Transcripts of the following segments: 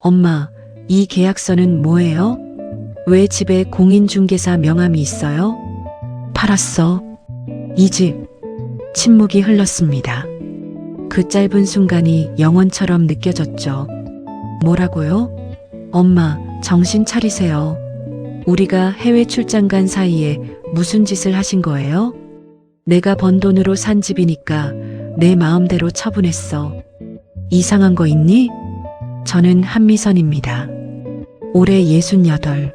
엄마, 이 계약서는 뭐예요? 왜 집에 공인중개사 명함이 있어요? 팔았어. 이 집. 침묵이 흘렀습니다. 그 짧은 순간이 영원처럼 느껴졌죠. 뭐라고요? 엄마, 정신 차리세요. 우리가 해외 출장 간 사이에 무슨 짓을 하신 거예요? 내가 번 돈으로 산 집이니까 내 마음대로 처분했어. 이상한 거 있니? 저는 한미선입니다. 올해 68.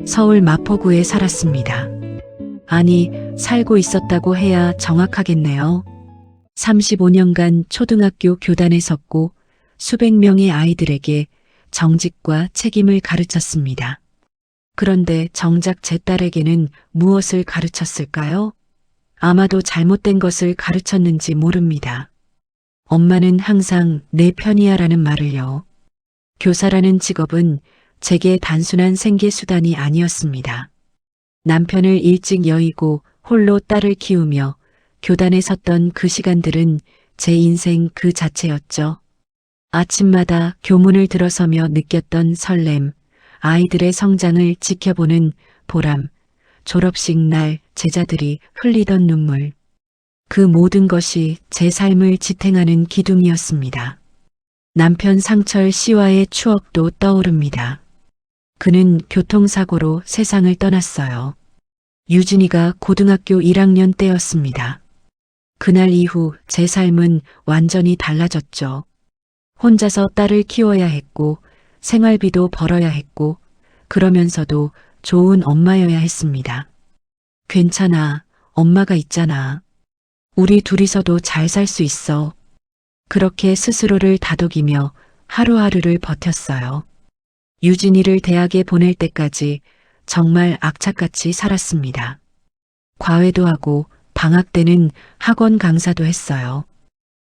서울 마포구에 살았습니다. 아니, 살고 있었다고 해야 정확하겠네요. 35년간 초등학교 교단에 섰고 수백 명의 아이들에게 정직과 책임을 가르쳤습니다. 그런데 정작 제 딸에게는 무엇을 가르쳤을까요? 아마도 잘못된 것을 가르쳤는지 모릅니다. 엄마는 항상 내 편이야라는 말을요. 교사라는 직업은 제게 단순한 생계수단이 아니었습니다. 남편을 일찍 여의고 홀로 딸을 키우며 교단에 섰던 그 시간들은 제 인생 그 자체였죠. 아침마다 교문을 들어서며 느꼈던 설렘, 아이들의 성장을 지켜보는 보람, 졸업식 날 제자들이 흘리던 눈물. 그 모든 것이 제 삶을 지탱하는 기둥이었습니다. 남편 상철 씨와의 추억도 떠오릅니다. 그는 교통사고로 세상을 떠났어요. 유진이가 고등학교 1학년 때였습니다. 그날 이후 제 삶은 완전히 달라졌죠. 혼자서 딸을 키워야 했고 생활비도 벌어야 했고 그러면서도 좋은 엄마여야 했습니다. 괜찮아, 엄마가 있잖아. 우리 둘이서도 잘 살 수 있어. 그렇게 스스로를 다독이며 하루하루를 버텼어요. 유진이를 대학에 보낼 때까지 정말 악착같이 살았습니다. 과외도 하고 방학 때는 학원 강사도 했어요.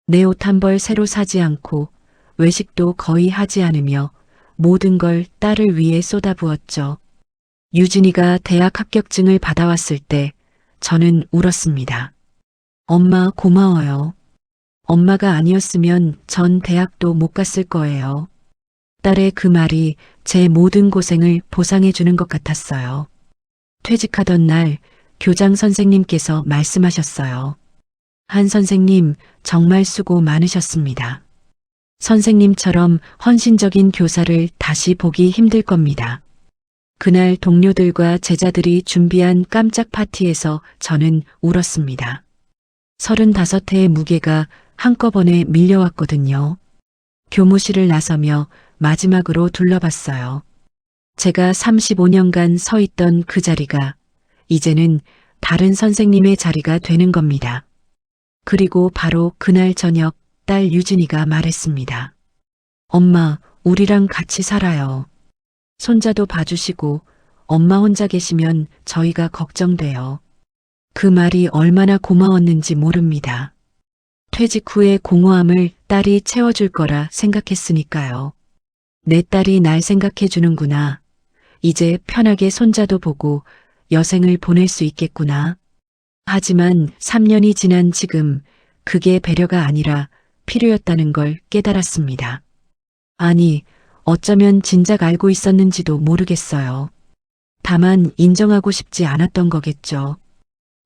내 옷 한 벌 새로 사지 않고 외식도 거의 하지 않으며 모든 걸 딸을 위해 쏟아부었죠. 유진이가 대학 합격증을 받아왔을 때 저는 울었습니다. 엄마 고마워요. 엄마가 아니었으면 전 대학도 못 갔을 거예요. 딸의 그 말이 제 모든 고생을 보상해 주는 것 같았어요. 퇴직하던 날 교장 선생님께서 말씀하셨어요. 한 선생님 정말 수고 많으셨습니다. 선생님처럼 헌신적인 교사를 다시 보기 힘들 겁니다. 그날 동료들과 제자들이 준비한 깜짝 파티에서 저는 울었습니다. 35회의 무게가 한꺼번에 밀려왔거든요. 교무실을 나서며 마지막으로 둘러봤어요. 제가 35년간 서 있던 그 자리가 이제는 다른 선생님의 자리가 되는 겁니다. 그리고 바로 그날 저녁 딸 유진이가 말했습니다. 엄마, 우리랑 같이 살아요. 손자도 봐주시고 엄마 혼자 계시면 저희가 걱정돼요. 그 말이 얼마나 고마웠는지 모릅니다. 퇴직 후의 공허함을 딸이 채워줄 거라 생각했으니까요. 내 딸이 날 생각해 주는구나. 이제 편하게 손자도 보고 여생을 보낼 수 있겠구나. 하지만 3년이 지난 지금 그게 배려가 아니라 필요였다는 걸 깨달았습니다. 아니, 어쩌면 진작 알고 있었는지도 모르겠어요. 다만 인정하고 싶지 않았던 거겠죠.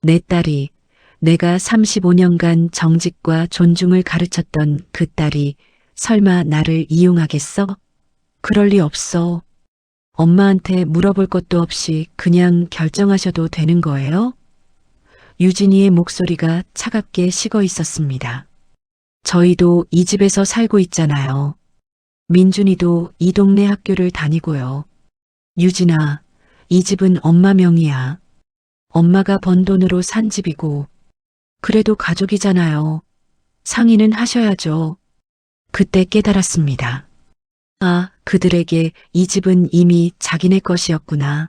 내 딸이, 내가 35년간 정직과 존중을 가르쳤던 그 딸이 설마 나를 이용하겠어? 그럴 리 없어. 엄마한테 물어볼 것도 없이 그냥 결정하셔도 되는 거예요? 유진이의 목소리가 차갑게 식어 있었습니다. 저희도 이 집에서 살고 있잖아요. 민준이도 이 동네 학교를 다니고요. 유진아, 이 집은 엄마 명의야. 엄마가 번 돈으로 산 집이고 그래도 가족이잖아요. 상의는 하셔야죠. 그때 깨달았습니다. 아, 그들에게 이 집은 이미 자기네 것이었구나.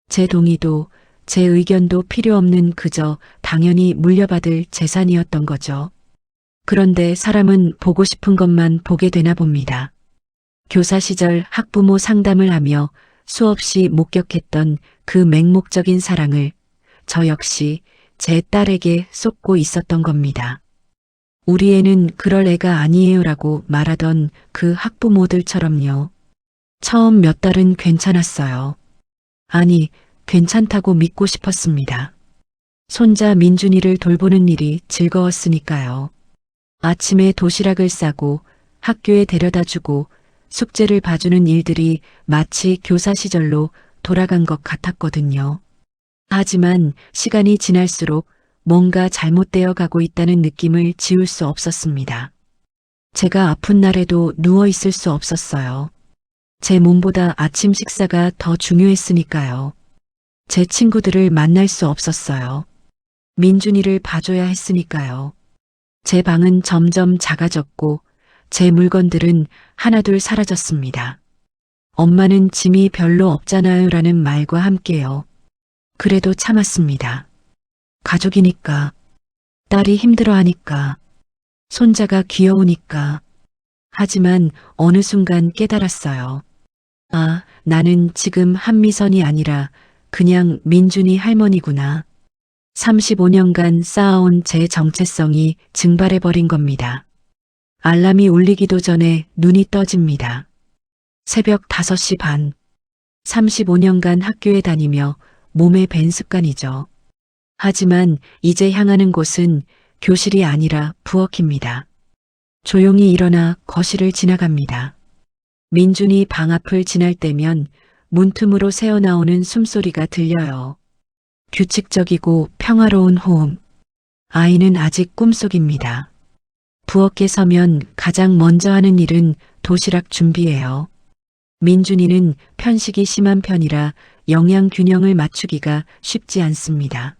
제 동의도 제 의견도 필요 없는 그저 당연히 물려받을 재산이었던 거죠. 그런데 사람은 보고 싶은 것만 보게 되나 봅니다. 교사 시절 학부모 상담을 하며 수없이 목격했던 그 맹목적인 사랑을 저 역시 제 딸에게 쏟고 있었던 겁니다. 우리 애는 그럴 애가 아니에요라고 말하던 그 학부모들처럼요. 처음 몇 달은 괜찮았어요. 아니, 괜찮다고 믿고 싶었습니다. 손자 민준이를 돌보는 일이 즐거웠으니까요. 아침에 도시락을 싸고 학교에 데려다 주고 숙제를 봐주는 일들이 마치 교사 시절로 돌아간 것 같았거든요. 하지만 시간이 지날수록 뭔가 잘못되어 가고 있다는 느낌을 지울 수 없었습니다. 제가 아픈 날에도 누워 있을 수 없었어요. 제 몸보다 아침 식사가 더 중요했으니까요. 제 친구들을 만날 수 없었어요. 민준이를 봐줘야 했으니까요. 제 방은 점점 작아졌고 제 물건들은 하나둘 사라졌습니다. 엄마는 짐이 별로 없잖아요 라는 말과 함께요. 그래도 참았습니다. 가족이니까, 딸이 힘들어하니까, 손자가 귀여우니까. 하지만 어느 순간 깨달았어요. 아, 나는 지금 한미선이 아니라 그냥 민준이 할머니구나. 35년간 쌓아온 제 정체성이 증발해버린 겁니다. 알람이 울리기도 전에 눈이 떠집니다. 새벽 5시 반. 35년간 학교에 다니며 몸에 밴 습관이죠. 하지만 이제 향하는 곳은 교실이 아니라 부엌입니다. 조용히 일어나 거실을 지나갑니다. 민준이 방 앞을 지날 때면 문틈으로 새어나오는 숨소리가 들려요. 규칙적이고 평화로운 호흡. 아이는 아직 꿈속입니다. 부엌에 서면 가장 먼저 하는 일은 도시락 준비예요. 민준이는 편식이 심한 편이라 영양 균형을 맞추기가 쉽지 않습니다.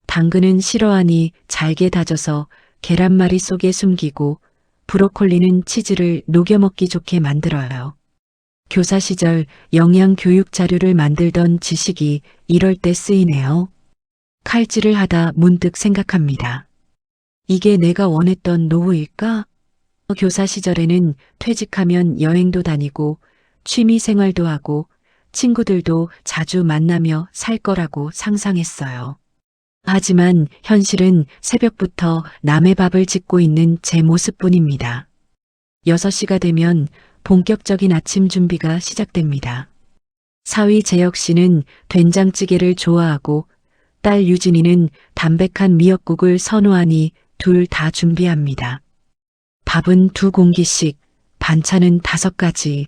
당근은 싫어하니 잘게 다져서 계란말이 속에 숨기고 브로콜리는 치즈를 녹여 먹기 좋게 만들어요. 교사 시절 영양 교육 자료를 만들던 지식이 이럴 때 쓰이네요. 칼질을 하다 문득 생각합니다. 이게 내가 원했던 노후일까? 교사 시절에는 퇴직하면 여행도 다니고 취미 생활도 하고 친구들도 자주 만나며 살 거라고 상상했어요. 하지만 현실은 새벽부터 남의 밥을 짓고 있는 제 모습뿐입니다. 6시가 되면 본격적인 아침 준비가 시작됩니다. 사위 재혁 씨는 된장찌개를 좋아하고 딸 유진이는 담백한 미역국을 선호하니 둘 다 준비합니다. 밥은 2공기씩, 반찬은 5가지.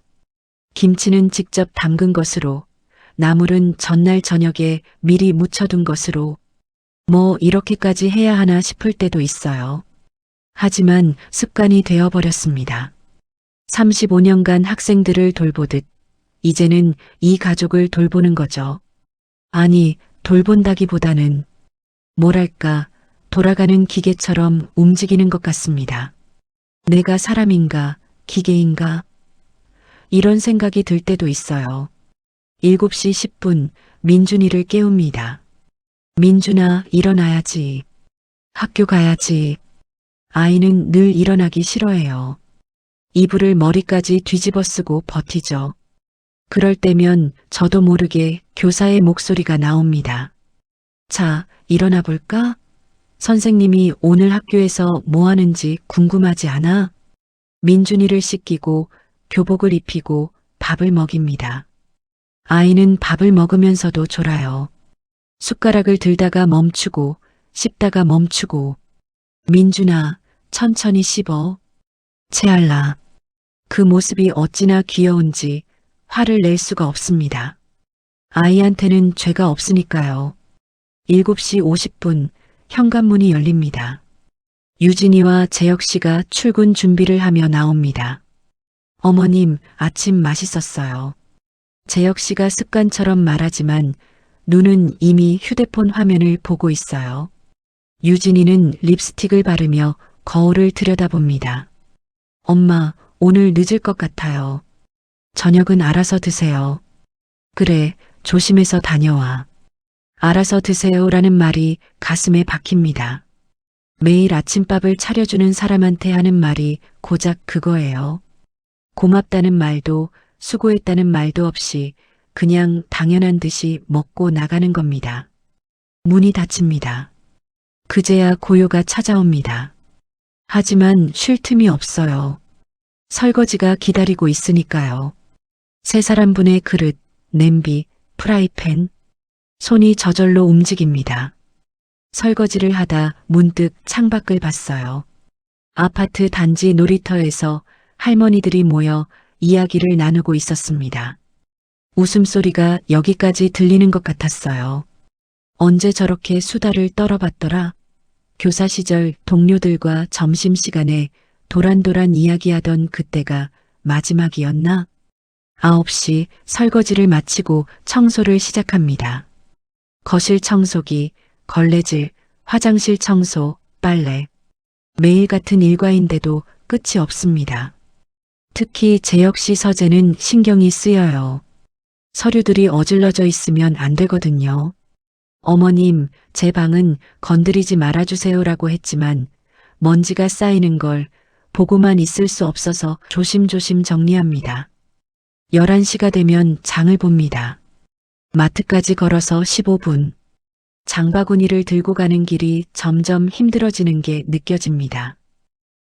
김치는 직접 담근 것으로, 나물은 전날 저녁에 미리 무쳐둔 것으로, 뭐 이렇게까지 해야 하나 싶을 때도 있어요. 하지만 습관이 되어버렸습니다. 35년간 학생들을 돌보듯 이제는 이 가족을 돌보는 거죠. 아니, 돌본다기보다는 뭐랄까, 돌아가는 기계처럼 움직이는 것 같습니다. 내가 사람인가, 기계인가? 이런 생각이 들 때도 있어요. 7시 10분 민준이를 깨웁니다. 민준아, 일어나야지. 학교 가야지. 아이는 늘 일어나기 싫어해요. 이불을 머리까지 뒤집어 쓰고 버티죠. 그럴 때면 저도 모르게 교사의 목소리가 나옵니다. 자, 일어나 볼까? 선생님이 오늘 학교에서 뭐 하는지 궁금하지 않아? 민준이를 씻기고 교복을 입히고 밥을 먹입니다. 아이는 밥을 먹으면서도 졸아요. 숟가락을 들다가 멈추고 씹다가 멈추고 민준아, 천천히 씹어. 채알라. 그 모습이 어찌나 귀여운지 화를 낼 수가 없습니다. 아이한테는 죄가 없으니까요. 7시 50분 현관문이 열립니다. 유진이와 재혁 씨가 출근 준비를 하며 나옵니다. 어머님, 아침 맛있었어요. 재혁 씨가 습관처럼 말하지만 눈은 이미 휴대폰 화면을 보고 있어요. 유진이는 립스틱을 바르며 거울을 들여다봅니다. 엄마, 오늘 늦을 것 같아요. 저녁은 알아서 드세요. 그래, 조심해서 다녀와. 알아서 드세요라는 말이 가슴에 박힙니다. 매일 아침밥을 차려주는 사람한테 하는 말이 고작 그거예요. 고맙다는 말도 수고했다는 말도 없이 그냥 당연한 듯이 먹고 나가는 겁니다. 문이 닫힙니다. 그제야 고요가 찾아옵니다. 하지만 쉴 틈이 없어요. 설거지가 기다리고 있으니까요. 세 사람분의 그릇, 냄비, 프라이팬, 손이 저절로 움직입니다. 설거지를 하다 문득 창밖을 봤어요. 아파트 단지 놀이터에서 할머니들이 모여 이야기를 나누고 있었습니다. 웃음소리가 여기까지 들리는 것 같았어요. 언제 저렇게 수다를 떨어봤더라? 교사 시절 동료들과 점심시간에 도란도란 이야기하던 그때가 마지막이었나? 9시 설거지를 마치고 청소를 시작합니다. 거실 청소기, 걸레질, 화장실 청소, 빨래. 매일 같은 일과인데도 끝이 없습니다. 특히 제 역시 서재는 신경이 쓰여요. 서류들이 어질러져 있으면 안 되거든요. 어머님, 제 방은 건드리지 말아주세요라고 했지만 먼지가 쌓이는 걸 보고만 있을 수 없어서 조심조심 정리합니다. 11시가 되면 장을 봅니다. 마트까지 걸어서 15분. 장바구니를 들고 가는 길이 점점 힘들어지는 게 느껴집니다.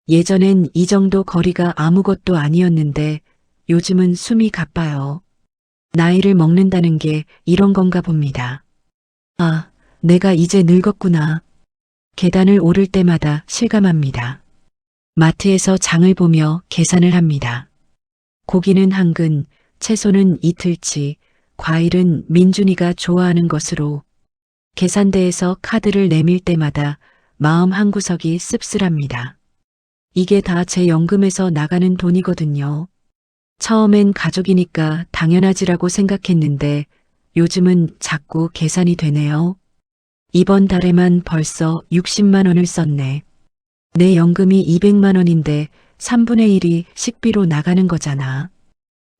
예전엔 이 정도 거리가 아무것도 아니었는데 요즘은 숨이 가빠요. 나이를 먹는다는 게 이런 건가 봅니다. 아, 내가 이제 늙었구나. 계단을 오를 때마다 실감합니다. 마트에서 장을 보며 계산을 합니다. 고기는 한 근, 채소는 이틀치, 과일은 민준이가 좋아하는 것으로. 계산대에서 카드를 내밀 때마다 마음 한구석이 씁쓸합니다. 이게 다 제 연금에서 나가는 돈이거든요. 처음엔 가족이니까 당연하지라고 생각했는데 요즘은 자꾸 계산이 되네요. 이번 달에만 벌써 60만 원을 썼네. 내 연금이 200만 원인데 3분의 1이 식비로 나가는 거잖아.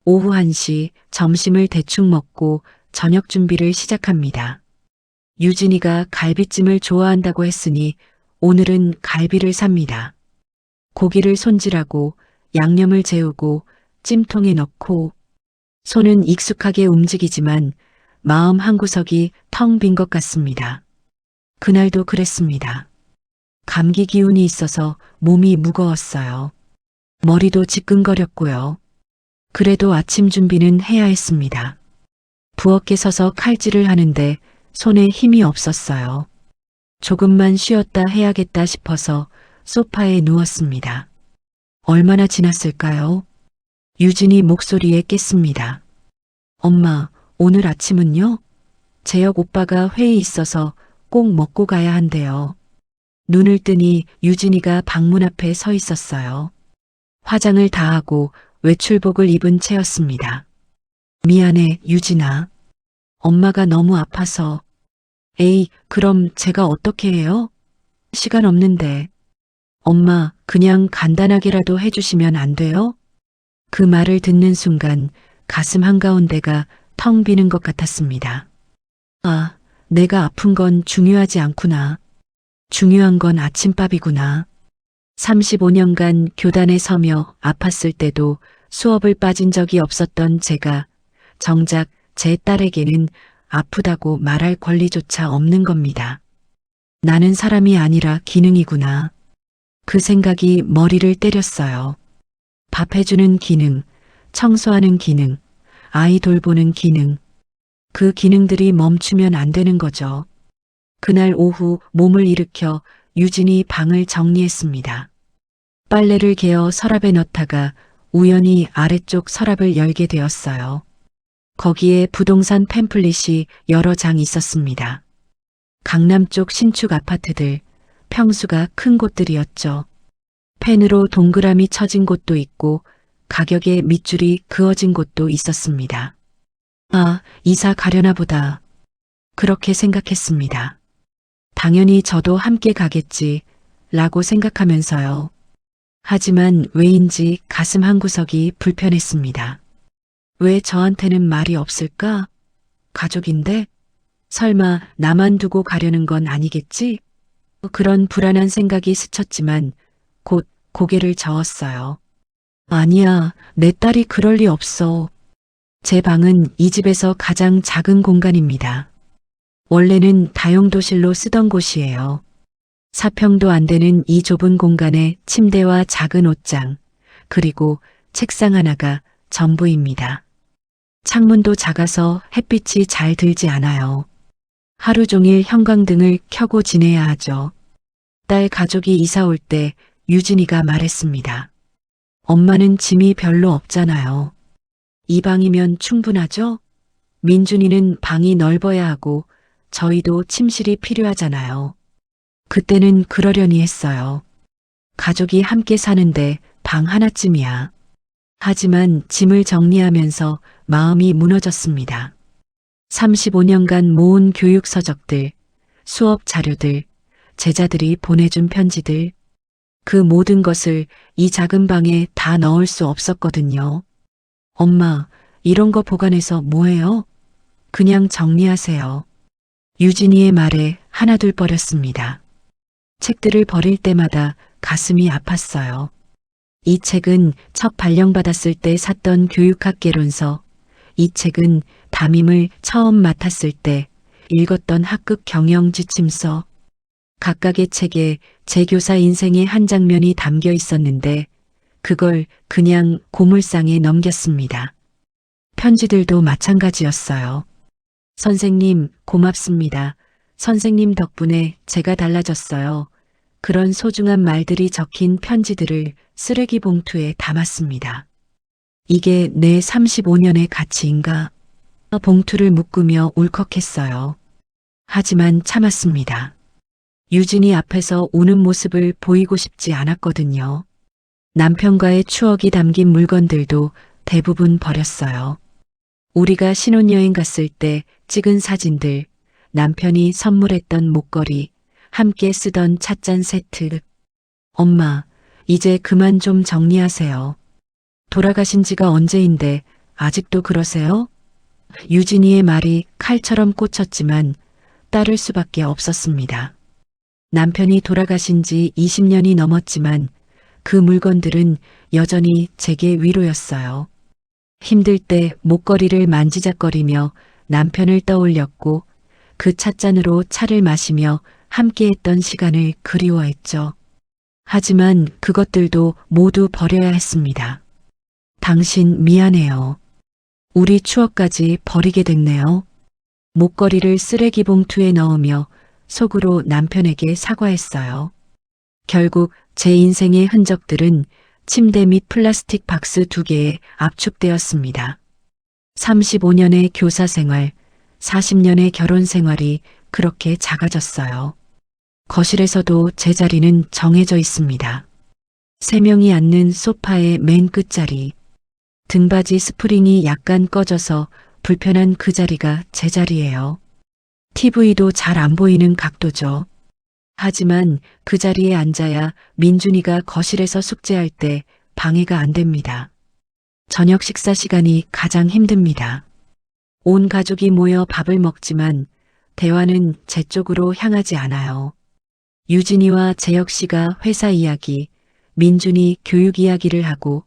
오후 1시 점심을 대충 먹고 저녁 준비를 시작합니다. 유진이가 갈비찜을 좋아한다고 했으니 오늘은 갈비를 삽니다. 고기를 손질하고 양념을 재우고 찜통에 넣고 손은 익숙하게 움직이지만 마음 한구석이 텅 빈 것 같습니다. 그날도 그랬습니다. 감기 기운이 있어서 몸이 무거웠어요. 머리도 지끈거렸고요. 그래도 아침 준비는 해야 했습니다. 부엌에 서서 칼질을 하는데 손에 힘이 없었어요. 조금만 쉬었다 해야겠다 싶어서 소파에 누웠습니다. 얼마나 지났을까요? 유진이 목소리에 깼습니다. 엄마, 오늘 아침은요? 재혁 오빠가 회의 있어서 꼭 먹고 가야 한대요. 눈을 뜨니 유진이가 방문 앞에 서 있었어요. 화장을 다 하고 외출복을 입은 채였습니다. 미안해, 유진아. 엄마가 너무 아파서. 에이, 그럼 제가 어떻게 해요? 시간 없는데. 엄마, 그냥 간단하게라도 해주시면 안 돼요? 그 말을 듣는 순간 가슴 한가운데가 텅 비는 것 같았습니다. 아, 내가 아픈 건 중요하지 않구나. 중요한 건 아침밥이구나. 35년간 교단에 서며 아팠을 때도 수업을 빠진 적이 없었던 제가 정작 제 딸에게는 아프다고 말할 권리조차 없는 겁니다. 나는 사람이 아니라 기능이구나. 그 생각이 머리를 때렸어요. 밥 해주는 기능, 청소하는 기능, 아이 돌보는 기능. 그 기능들이 멈추면 안 되는 거죠. 그날 오후 몸을 일으켜 유진이 방을 정리했습니다. 빨래를 개어 서랍에 넣다가 우연히 아래쪽 서랍을 열게 되었어요. 거기에 부동산 팸플릿이 여러 장 있었습니다. 강남 쪽 신축 아파트들, 평수가 큰 곳들이었죠. 펜으로 동그라미 쳐진 곳도 있고 가격에 밑줄이 그어진 곳도 있었습니다. 아, 이사 가려나 보다. 그렇게 생각했습니다. 당연히 저도 함께 가겠지, 라고 생각하면서요. 하지만 왜인지 가슴 한구석이 불편했습니다. 왜 저한테는 말이 없을까? 가족인데? 설마 나만 두고 가려는 건 아니겠지? 그런 불안한 생각이 스쳤지만 곧 고개를 저었어요. 아니야, 내 딸이 그럴 리 없어. 제 방은 이 집에서 가장 작은 공간입니다. 원래는 다용도실로 쓰던 곳이에요. 4평도 안 되는 이 좁은 공간에 침대와 작은 옷장, 그리고 책상 하나가 전부입니다. 창문도 작아서 햇빛이 잘 들지 않아요. 하루 종일 형광등을 켜고 지내야 하죠. 딸 가족이 이사 올 때 유진이가 말했습니다. 엄마는 짐이 별로 없잖아요. 이 방이면 충분하죠? 민준이는 방이 넓어야 하고 저희도 침실이 필요하잖아요. 그때는 그러려니 했어요. 가족이 함께 사는데 방 하나쯤이야. 하지만 짐을 정리하면서 마음이 무너졌습니다. 35년간 모은 교육 서적들, 수업 자료들, 제자들이 보내준 편지들, 그 모든 것을 이 작은 방에 다 넣을 수 없었거든요. 엄마, 이런 거 보관해서 뭐해요? 그냥 정리하세요. 유진이의 말에 하나둘 버렸습니다. 책들을 버릴 때마다 가슴이 아팠어요. 이 책은 첫 발령받았을 때 샀던 교육학개론서, 이 책은 담임을 처음 맡았을 때 읽었던 학급 경영 지침서, 각각의 책에 제 교사 인생의 한 장면이 담겨 있었는데 그걸 그냥 고물상에 넘겼습니다. 편지들도 마찬가지였어요. 선생님, 고맙습니다. 선생님 덕분에 제가 달라졌어요. 그런 소중한 말들이 적힌 편지들을 쓰레기 봉투에 담았습니다. 이게 내 35년의 가치인가? 봉투를 묶으며 울컥했어요. 하지만 참았습니다. 유진이 앞에서 우는 모습을 보이고 싶지 않았거든요. 남편과의 추억이 담긴 물건들도 대부분 버렸어요. 우리가 신혼여행 갔을 때 찍은 사진들, 남편이 선물했던 목걸이, 함께 쓰던 찻잔 세트. 엄마, 이제 그만 좀 정리하세요. 돌아가신 지가 언제인데 아직도 그러세요? 유진이의 말이 칼처럼 꽂혔지만 따를 수밖에 없었습니다. 남편이 돌아가신 지 20년이 넘었지만 그 물건들은 여전히 제게 위로였어요. 힘들 때 목걸이를 만지작거리며 남편을 떠올렸고 그 찻잔으로 차를 마시며 함께했던 시간을 그리워했죠. 하지만 그것들도 모두 버려야 했습니다. 당신 미안해요. 우리 추억까지 버리게 됐네요. 목걸이를 쓰레기 봉투에 넣으며 속으로 남편에게 사과했어요. 결국 제 인생의 흔적들은 침대 및 플라스틱 박스 2개에 압축되었습니다. 35년의 교사 생활, 40년의 결혼 생활이 그렇게 작아졌어요. 거실에서도 제 자리는 정해져 있습니다. 3명이 앉는 소파의 맨 끝자리, 등받이 스프링이 약간 꺼져서 불편한 그 자리가 제 자리예요. TV도 잘 안 보이는 각도죠. 하지만 그 자리에 앉아야 민준이가 거실에서 숙제할 때 방해가 안 됩니다. 저녁 식사 시간이 가장 힘듭니다. 온 가족이 모여 밥을 먹지만 대화는 제 쪽으로 향하지 않아요. 유진이와 재혁 씨가 회사 이야기, 민준이 교육 이야기를 하고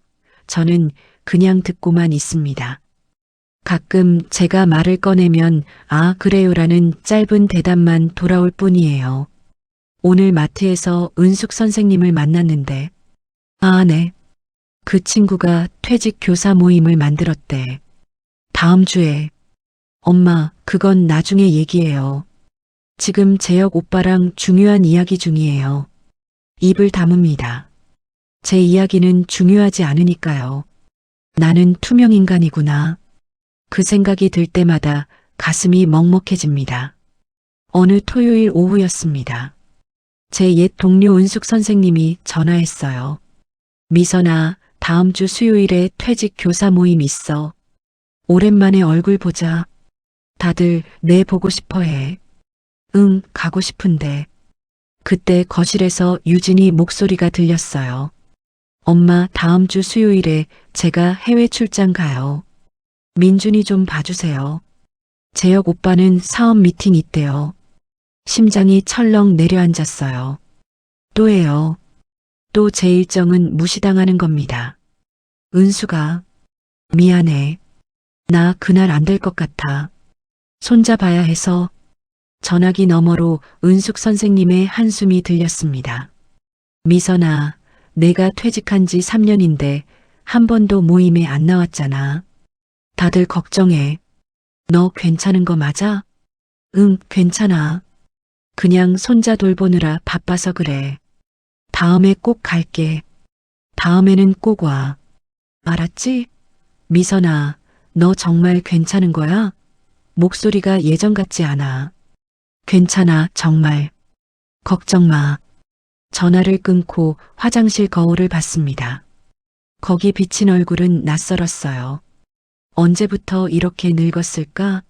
저는 그냥 듣고만 있습니다. 가끔 제가 말을 꺼내면 아 그래요라는 짧은 대답만 돌아올 뿐이에요. 오늘 마트에서 은숙 선생님을 만났는데 아 네. 그 친구가 퇴직 교사 모임을 만들었대. 다음 주에. 엄마 그건 나중에 얘기해요. 지금 재혁 오빠랑 중요한 이야기 중이에요. 입을 다뭅니다. 제 이야기는 중요하지 않으니까요. 나는 투명 인간이구나. 그 생각이 들 때마다 가슴이 먹먹해집니다. 어느 토요일 오후였습니다. 제 옛 동료 은숙 선생님이 전화했어요. 미선아, 다음 주 수요일에 퇴직 교사 모임 있어. 오랜만에 얼굴 보자. 다들 내 보고 싶어 해. 응, 가고 싶은데. 그때 거실에서 유진이 목소리가 들렸어요. 엄마, 다음 주 수요일에 제가 해외 출장 가요. 민준이 좀 봐주세요. 재혁 오빠는 사업 미팅 있대요. 심장이 철렁 내려앉았어요. 또예요. 또 제 일정은 무시당하는 겁니다. 은수가 미안해. 나 그날 안 될 것 같아. 손잡아야 해서. 전화기 너머로 은숙 선생님의 한숨이 들렸습니다. 미선아, 내가 퇴직한 지 3년인데 한 번도 모임에 안 나왔잖아. 다들 걱정해. 너 괜찮은 거 맞아? 응, 괜찮아. 그냥 손자 돌보느라 바빠서 그래. 다음에 꼭 갈게. 다음에는 꼭 와. 알았지? 미선아, 너 정말 괜찮은 거야? 목소리가 예전 같지 않아. 괜찮아, 정말. 걱정 마. 전화를 끊고 화장실 거울을 봤습니다. 거기 비친 얼굴은 낯설었어요. 언제부터 이렇게 늙었을까?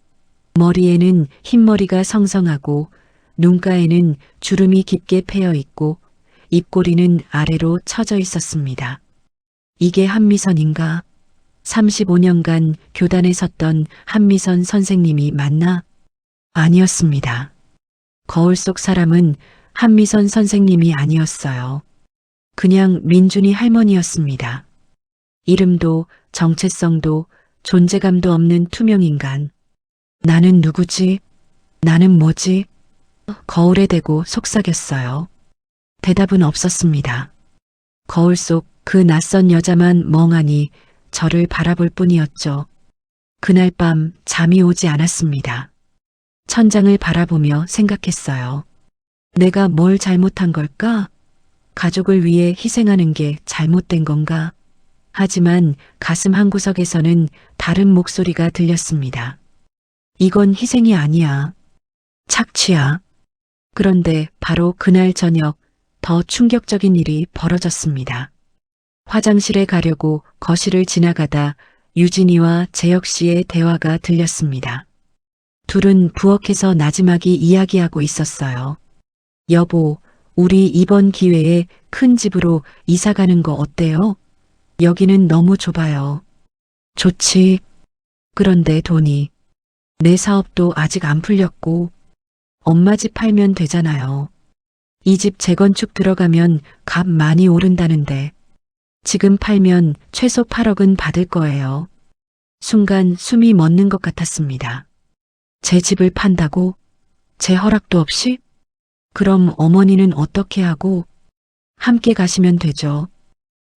머리에는 흰머리가 성성하고 눈가에는 주름이 깊게 패여 있고 입꼬리는 아래로 처져 있었습니다. 이게 한미선인가? 35년간 교단에 섰던 한미선 선생님이 맞나? 아니었습니다. 거울 속 사람은 한미선 선생님이 아니었어요. 그냥 민준이 할머니였습니다. 이름도 정체성도 존재감도 없는 투명인간. 나는 누구지? 나는 뭐지? 거울에 대고 속삭였어요. 대답은 없었습니다. 거울 속 그 낯선 여자만 멍하니 저를 바라볼 뿐이었죠. 그날 밤 잠이 오지 않았습니다. 천장을 바라보며 생각했어요. 내가 뭘 잘못한 걸까? 가족을 위해 희생하는 게 잘못된 건가? 하지만 가슴 한구석에서는 다른 목소리가 들렸습니다. 이건 희생이 아니야. 착취야. 그런데 바로 그날 저녁 더 충격적인 일이 벌어졌습니다. 화장실에 가려고 거실을 지나가다 유진이와 재혁 씨의 대화가 들렸습니다. 둘은 부엌에서 나지막이 이야기하고 있었어요. 여보, 우리 이번 기회에 큰 집으로 이사 가는 거 어때요? 여기는 너무 좁아요. 좋지. 그런데 돈이. 내 사업도 아직 안 풀렸고 엄마 집 팔면 되잖아요. 이 집 재건축 들어가면 값 많이 오른다는데 지금 팔면 최소 8억은 받을 거예요. 순간 숨이 멎는 것 같았습니다. 제 집을 판다고? 제 허락도 없이? 그럼 어머니는 어떻게 하고? 함께 가시면 되죠.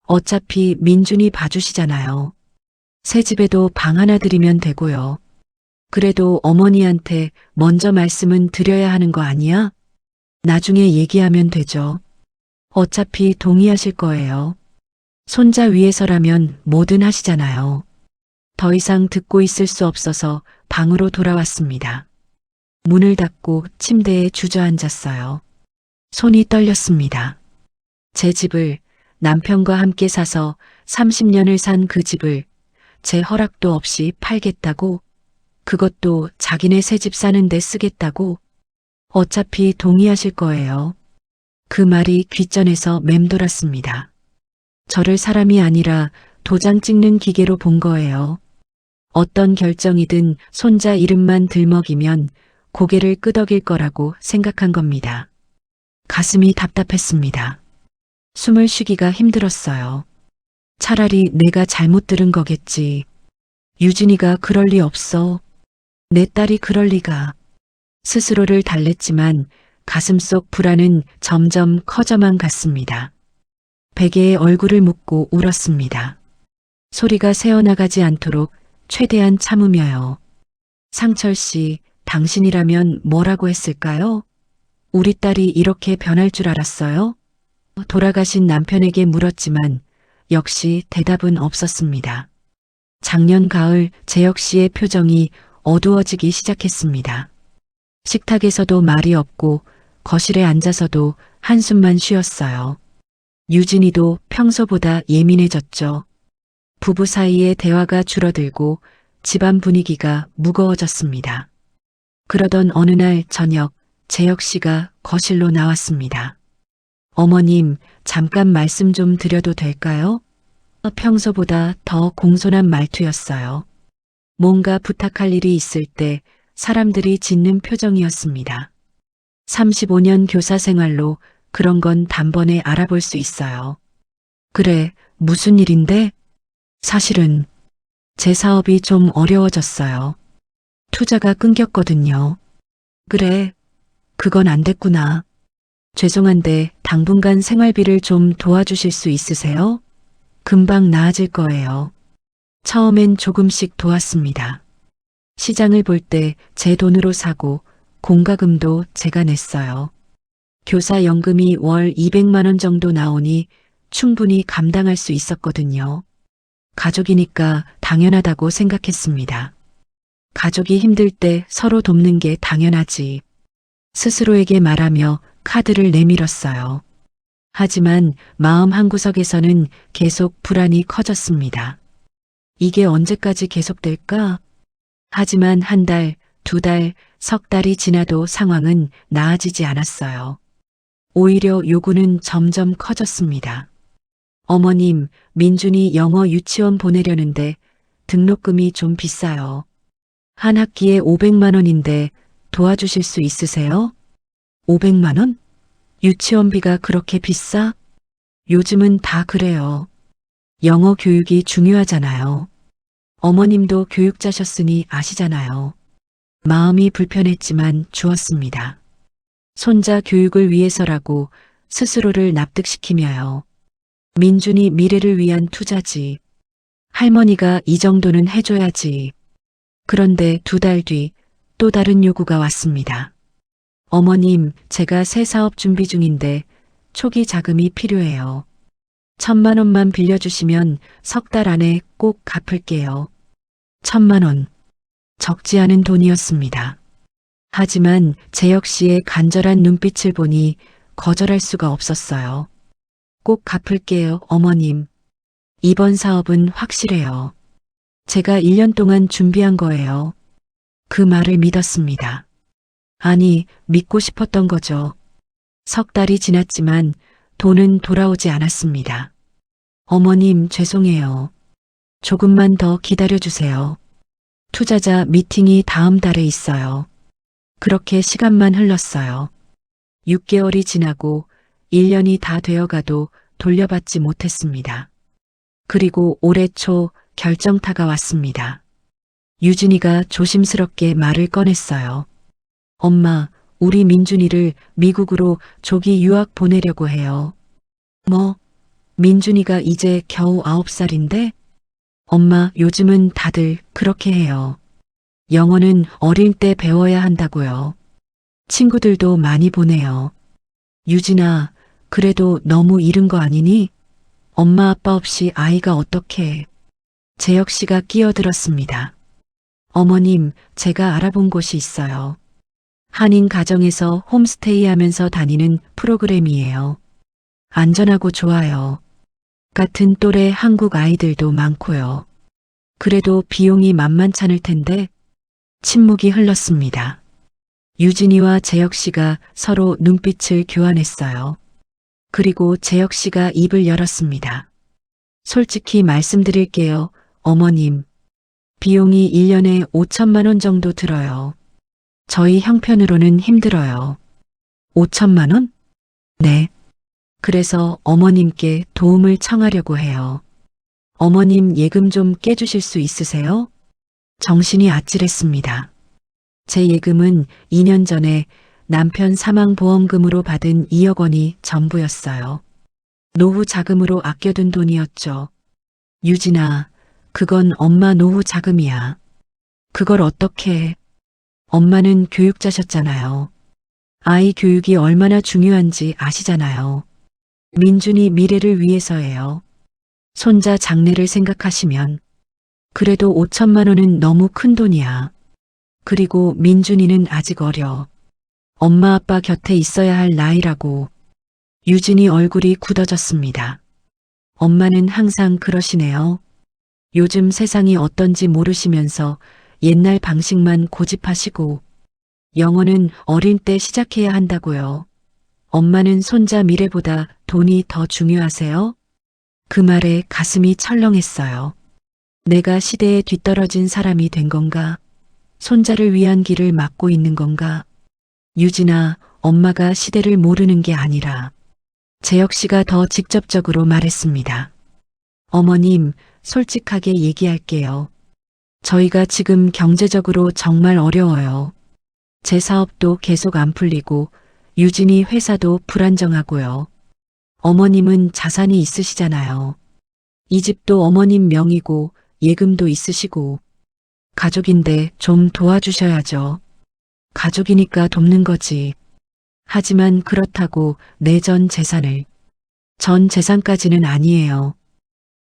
어차피 민준이 봐주시잖아요. 새 집에도 방 하나 드리면 되고요. 그래도 어머니한테 먼저 말씀은 드려야 하는 거 아니야? 나중에 얘기하면 되죠. 어차피 동의하실 거예요. 손자 위해서라면 뭐든 하시잖아요. 더 이상 듣고 있을 수 없어서 방으로 돌아왔습니다. 문을 닫고 침대에 주저앉았어요. 손이 떨렸습니다. 제 집을 남편과 함께 사서 30년을 산 그 집을 제 허락도 없이 팔겠다고? 그것도 자기네 새 집 사는데 쓰겠다고? 어차피 동의하실 거예요. 그 말이 귓전에서 맴돌았습니다. 저를 사람이 아니라 도장 찍는 기계로 본 거예요. 어떤 결정이든 손자 이름만 들먹이면 고개를 끄덕일 거라고 생각한 겁니다. 가슴이 답답했습니다. 숨을 쉬기가 힘들었어요. 차라리 내가 잘못 들은 거겠지. 유진이가 그럴 리 없어. 내 딸이 그럴 리가. 스스로를 달랬지만 가슴속 불안은 점점 커져만 갔습니다. 베개에 얼굴을 묻고 울었습니다. 소리가 새어나가지 않도록 최대한 참으며요. 상철 씨, 당신이라면 뭐라고 했을까요? 우리 딸이 이렇게 변할 줄 알았어요? 돌아가신 남편에게 물었지만 역시 대답은 없었습니다. 작년 가을 재혁 씨의 표정이 어두워지기 시작했습니다. 식탁에서도 말이 없고 거실에 앉아서도 한숨만 쉬었어요. 유진이도 평소보다 예민해졌죠. 부부 사이의 대화가 줄어들고 집안 분위기가 무거워졌습니다. 그러던 어느 날 저녁 재혁 씨가 거실로 나왔습니다. 어머님, 잠깐 말씀 좀 드려도 될까요? 평소보다 더 공손한 말투였어요. 뭔가 부탁할 일이 있을 때 사람들이 짓는 표정이었습니다. 35년 교사 생활로 그런 건 단번에 알아볼 수 있어요. 그래, 무슨 일인데? 사실은 제 사업이 좀 어려워졌어요. 투자가 끊겼거든요. 그래, 그건 안 됐구나. 죄송한데 당분간 생활비를 좀 도와주실 수 있으세요? 금방 나아질 거예요. 처음엔 조금씩 도왔습니다. 시장을 볼 때 제 돈으로 사고 공과금도 제가 냈어요. 교사 연금이 월 200만 원 정도 나오니 충분히 감당할 수 있었거든요. 가족이니까 당연하다고 생각했습니다. 가족이 힘들 때 서로 돕는 게 당연하지. 스스로에게 말하며 카드를 내밀었어요. 하지만 마음 한구석에서는 계속 불안이 커졌습니다. 이게 언제까지 계속될까? 하지만 한 달, 두 달, 석 달이 지나도 상황은 나아지지 않았어요. 오히려 요구는 점점 커졌습니다. 어머님, 민준이 영어 유치원 보내려는데 등록금이 좀 비싸요. 한 학기에 500만 원인데 도와주실 수 있으세요? 500만 원? 유치원비가 그렇게 비싸? 요즘은 다 그래요. 영어 교육이 중요하잖아요. 어머님도 교육자셨으니 아시잖아요. 마음이 불편했지만 주었습니다. 손자 교육을 위해서라고 스스로를 납득시키며요. 민준이 미래를 위한 투자지. 할머니가 이 정도는 해줘야지. 그런데 두 달 뒤 또 다른 요구가 왔습니다. 어머님, 제가 새 사업 준비 중인데 초기 자금이 필요해요. 1,000만 원만 빌려주시면 석 달 안에 꼭 갚을게요. 1,000만 원. 적지 않은 돈이었습니다. 하지만 재혁 씨의 간절한 눈빛을 보니 거절할 수가 없었어요. 꼭 갚을게요, 어머님. 이번 사업은 확실해요. 제가 1년 동안 준비한 거예요. 그 말을 믿었습니다. 아니, 믿고 싶었던 거죠. 석 달이 지났지만 돈은 돌아오지 않았습니다. 어머님, 죄송해요. 조금만 더 기다려주세요. 투자자 미팅이 다음 달에 있어요. 그렇게 시간만 흘렀어요. 6개월이 지나고 1년이 다 되어가도 돌려받지 못했습니다. 그리고 올해 초 결정타가 왔습니다. 유진이가 조심스럽게 말을 꺼냈어요. 엄마, 우리 민준이를 미국으로 조기 유학 보내려고 해요. 뭐? 민준이가 이제 겨우 9살인데? 엄마, 요즘은 다들 그렇게 해요. 영어는 어릴 때 배워야 한다고요. 친구들도 많이 보내요. 유진아, 그래도 너무 이른 거 아니니? 엄마 아빠 없이 아이가 어떻게? 재혁 씨가 끼어들었습니다. 어머님, 제가 알아본 곳이 있어요. 한인 가정에서 홈스테이 하면서 다니는 프로그램이에요. 안전하고 좋아요. 같은 또래 한국 아이들도 많고요. 그래도 비용이 만만찮을 텐데 침묵이 흘렀습니다. 유진이와 재혁 씨가 서로 눈빛을 교환했어요. 그리고 재혁 씨가 입을 열었습니다. 솔직히 말씀드릴게요, 어머님. 비용이 1년에 5천만 원 정도 들어요. 저희 형편으로는 힘들어요. 5천만 원? 네. 그래서 어머님께 도움을 청하려고 해요. 어머님 예금 좀 깨주실 수 있으세요? 정신이 아찔했습니다. 제 예금은 2년 전에 남편 사망보험금으로 받은 2억 원이 전부였어요. 노후 자금으로 아껴둔 돈이었죠. 유진아, 그건 엄마 노후 자금이야. 그걸 어떻게 해? 엄마는 교육자셨잖아요. 아이 교육이 얼마나 중요한지 아시잖아요. 민준이 미래를 위해서예요. 손자 장래를 생각하시면 그래도 5천만 원은 너무 큰 돈이야. 그리고 민준이는 아직 어려. 엄마 아빠 곁에 있어야 할 나이라고. 유진이 얼굴이 굳어졌습니다. 엄마는 항상 그러시네요. 요즘 세상이 어떤지 모르시면서 옛날 방식만 고집하시고 영어는 어린 때 시작해야 한다고요. 엄마는 손자 미래보다 돈이 더 중요하세요? 그 말에 가슴이 철렁했어요. 내가 시대에 뒤떨어진 사람이 된 건가? 손자를 위한 길을 막고 있는 건가? 유진아, 엄마가 시대를 모르는 게 아니라 재혁 씨가 더 직접적으로 말했습니다. 어머님, 솔직하게 얘기할게요. 저희가 지금 경제적으로 정말 어려워요. 제 사업도 계속 안 풀리고 유진이 회사도 불안정하고요. 어머님은 자산이 있으시잖아요. 이 집도 어머님 명의고 예금도 있으시고 가족인데 좀 도와주셔야죠. 가족이니까 돕는 거지. 하지만 그렇다고 내 전 재산을, 전 재산까지는 아니에요.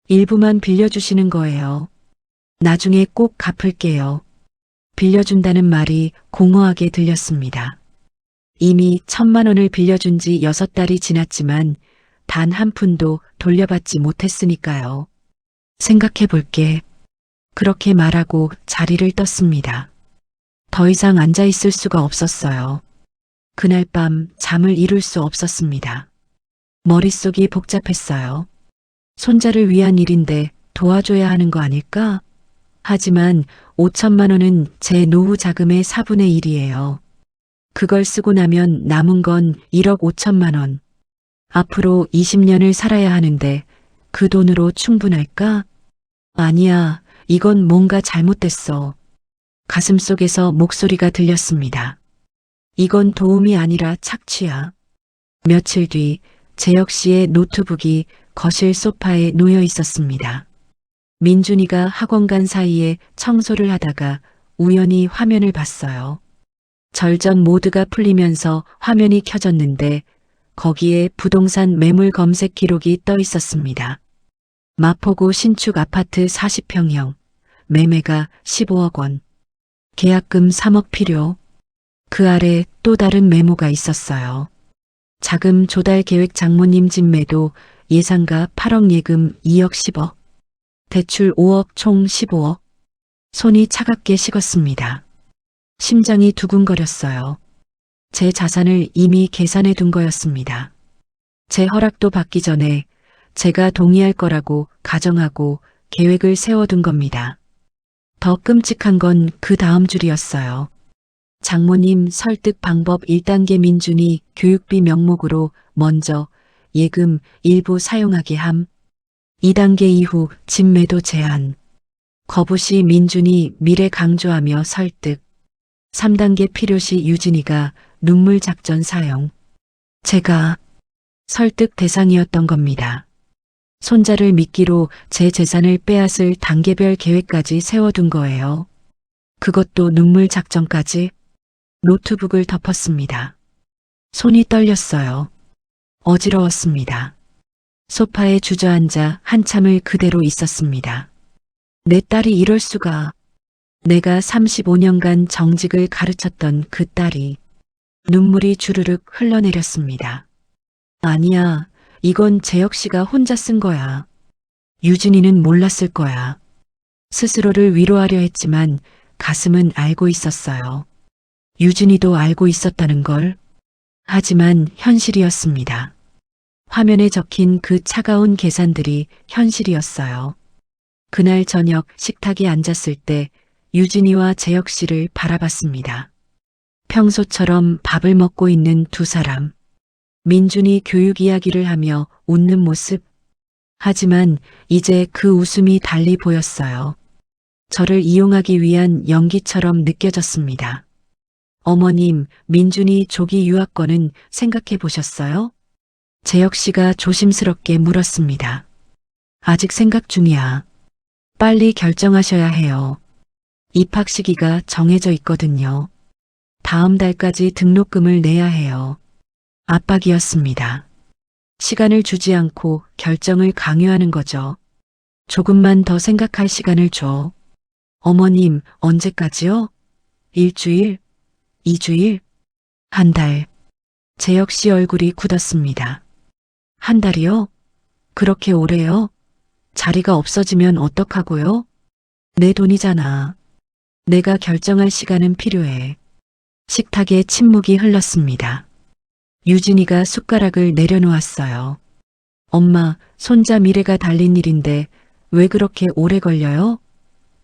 일부만 빌려주시는 거예요. 나중에 꼭 갚을게요. 빌려준다는 말이 공허하게 들렸습니다. 이미 1,000만 원을 빌려준 지 6달이 지났지만 단 한 푼도 돌려받지 못했으니까요. 생각해 볼게. 그렇게 말하고 자리를 떴습니다. 더 이상 앉아 있을 수가 없었어요. 그날 밤 잠을 이룰 수 없었습니다. 머릿속이 복잡했어요. 손자를 위한 일인데 도와줘야 하는 거 아닐까? 하지만 5천만 원은 제 노후 자금의 4분의 1이에요. 그걸 쓰고 나면 남은 건 1억 5천만 원. 앞으로 20년을 살아야 하는데 그 돈으로 충분할까? 아니야, 이건 뭔가 잘못됐어. 가슴속에서 목소리가 들렸습니다. 이건 도움이 아니라 착취야. 며칠 뒤 재혁 씨의 노트북이 거실 소파에 놓여 있었습니다. 민준이가 학원 간 사이에 청소를 하다가 우연히 화면을 봤어요. 절전 모드가 풀리면서 화면이 켜졌는데 거기에 부동산 매물 검색 기록이 떠 있었습니다. 마포구 신축 아파트 40평형, 매매가 15억 원, 계약금 3억 필요. 그 아래 또 다른 메모가 있었어요. 자금 조달 계획 장모님 집 매도 예상가 8억 예금 2억 10억. 대출 5억 총 15억. 손이 차갑게 식었습니다. 심장이 두근거렸어요. 제 자산을 이미 계산해 둔 거였습니다. 제 허락도 받기 전에 제가 동의할 거라고 가정하고 계획을 세워둔 겁니다. 더 끔찍한 건 그 다음 줄이었어요. 장모님 설득 방법 1단계 민준이 교육비 명목으로 먼저 예금 일부 사용하게 함. 2단계 이후 집 매도 제한. 거부시 민준이 미래 강조하며 설득. 3단계 필요시 유진이가 눈물 작전 사용. 제가 설득 대상이었던 겁니다. 손자를 미끼로 제 재산을 빼앗을 단계별 계획까지 세워둔 거예요. 그것도 눈물 작전까지. 노트북을 덮었습니다. 손이 떨렸어요. 어지러웠습니다. 소파에 주저앉아 한참을 그대로 있었습니다. 내 딸이 이럴 수가. 내가 35년간 정직을 가르쳤던 그 딸이. 눈물이 주르륵 흘러내렸습니다. 아니야, 이건 재혁 씨가 혼자 쓴 거야. 유진이는 몰랐을 거야. 스스로를 위로하려 했지만 가슴은 알고 있었어요. 유진이도 알고 있었다는 걸. 하지만 현실이었습니다. 화면에 적힌 그 차가운 계산들이 현실이었어요. 그날 저녁 식탁에 앉았을 때 유진이와 재혁 씨를 바라봤습니다. 평소처럼 밥을 먹고 있는 두 사람. 민준이 교육 이야기를 하며 웃는 모습. 하지만 이제 그 웃음이 달리 보였어요. 저를 이용하기 위한 연기처럼 느껴졌습니다. 어머님, 민준이 조기 유학권은 생각해 보셨어요? 재혁 씨가 조심스럽게 물었습니다. 아직 생각 중이야. 빨리 결정하셔야 해요. 입학 시기가 정해져 있거든요. 다음 달까지 등록금을 내야 해요. 압박이었습니다. 시간을 주지 않고 결정을 강요하는 거죠. 조금만 더 생각할 시간을 줘. 어머님, 언제까지요? 일주일? 2주일? 한 달. 재혁 씨 얼굴이 굳었습니다. 한 달이요? 그렇게 오래요? 자리가 없어지면 어떡하고요? 내 돈이잖아. 내가 결정할 시간은 필요해. 식탁에 침묵이 흘렀습니다. 유진이가 숟가락을 내려놓았어요. 엄마, 손자 미래가 달린 일인데 왜 그렇게 오래 걸려요?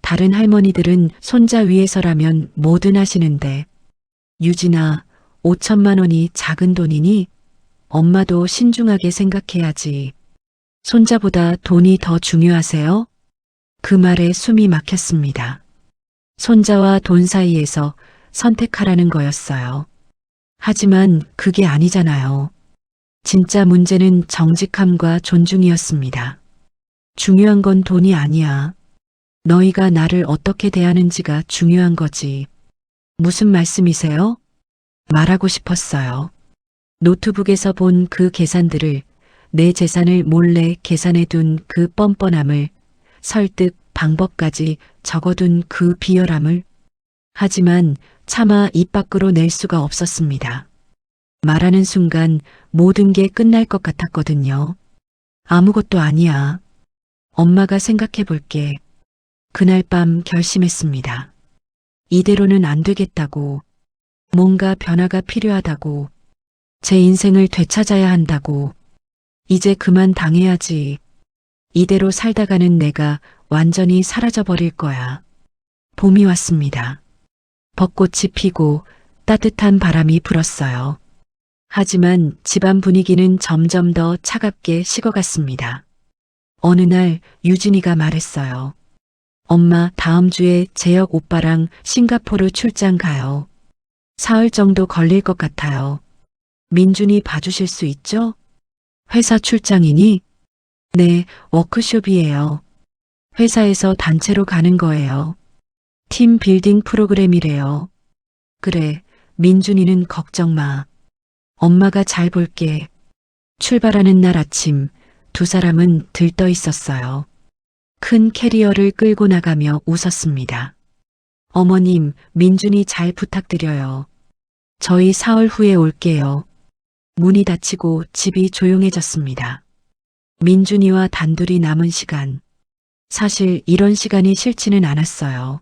다른 할머니들은 손자 위해서라면 뭐든 하시는데. 유진아, 5천만 원이 작은 돈이니? 엄마도 신중하게 생각해야지. 손자보다 돈이 더 중요하세요? 그 말에 숨이 막혔습니다. 손자와 돈 사이에서 선택하라는 거였어요. 하지만 그게 아니잖아요. 진짜 문제는 정직함과 존중이었습니다. 중요한 건 돈이 아니야. 너희가 나를 어떻게 대하는지가 중요한 거지. 무슨 말씀이세요? 말하고 싶었어요. 노트북에서 본 그 계산들을, 내 재산을 몰래 계산해 둔 그 뻔뻔함을, 설득 방법까지 적어둔 그 비열함을. 하지만 차마 입 밖으로 낼 수가 없었습니다. 말하는 순간 모든 게 끝날 것 같았거든요. 아무것도 아니야. 엄마가 생각해 볼게. 그날 밤 결심했습니다. 이대로는 안 되겠다고. 뭔가 변화가 필요하다고. 제 인생을 되찾아야 한다고. 이제 그만 당해야지. 이대로 살다가는 내가 완전히 사라져버릴 거야. 봄이 왔습니다. 벚꽃이 피고 따뜻한 바람이 불었어요. 하지만 집안 분위기는 점점 더 차갑게 식어갔습니다. 어느 날 유진이가 말했어요. 엄마, 다음 주에 재혁 오빠랑 싱가포르 출장 가요. 사흘 정도 걸릴 것 같아요. 민준이 봐주실 수 있죠? 회사 출장이니? 네, 워크숍이에요. 회사에서 단체로 가는 거예요. 팀 빌딩 프로그램이래요. 그래, 민준이는 걱정 마. 엄마가 잘 볼게. 출발하는 날 아침, 두 사람은 들떠 있었어요. 큰 캐리어를 끌고 나가며 웃었습니다. 어머님, 민준이 잘 부탁드려요. 저희 사흘 후에 올게요. 문이 닫히고 집이 조용해졌습니다. 민준이와 단둘이 남은 시간. 사실 이런 시간이 싫지는 않았어요.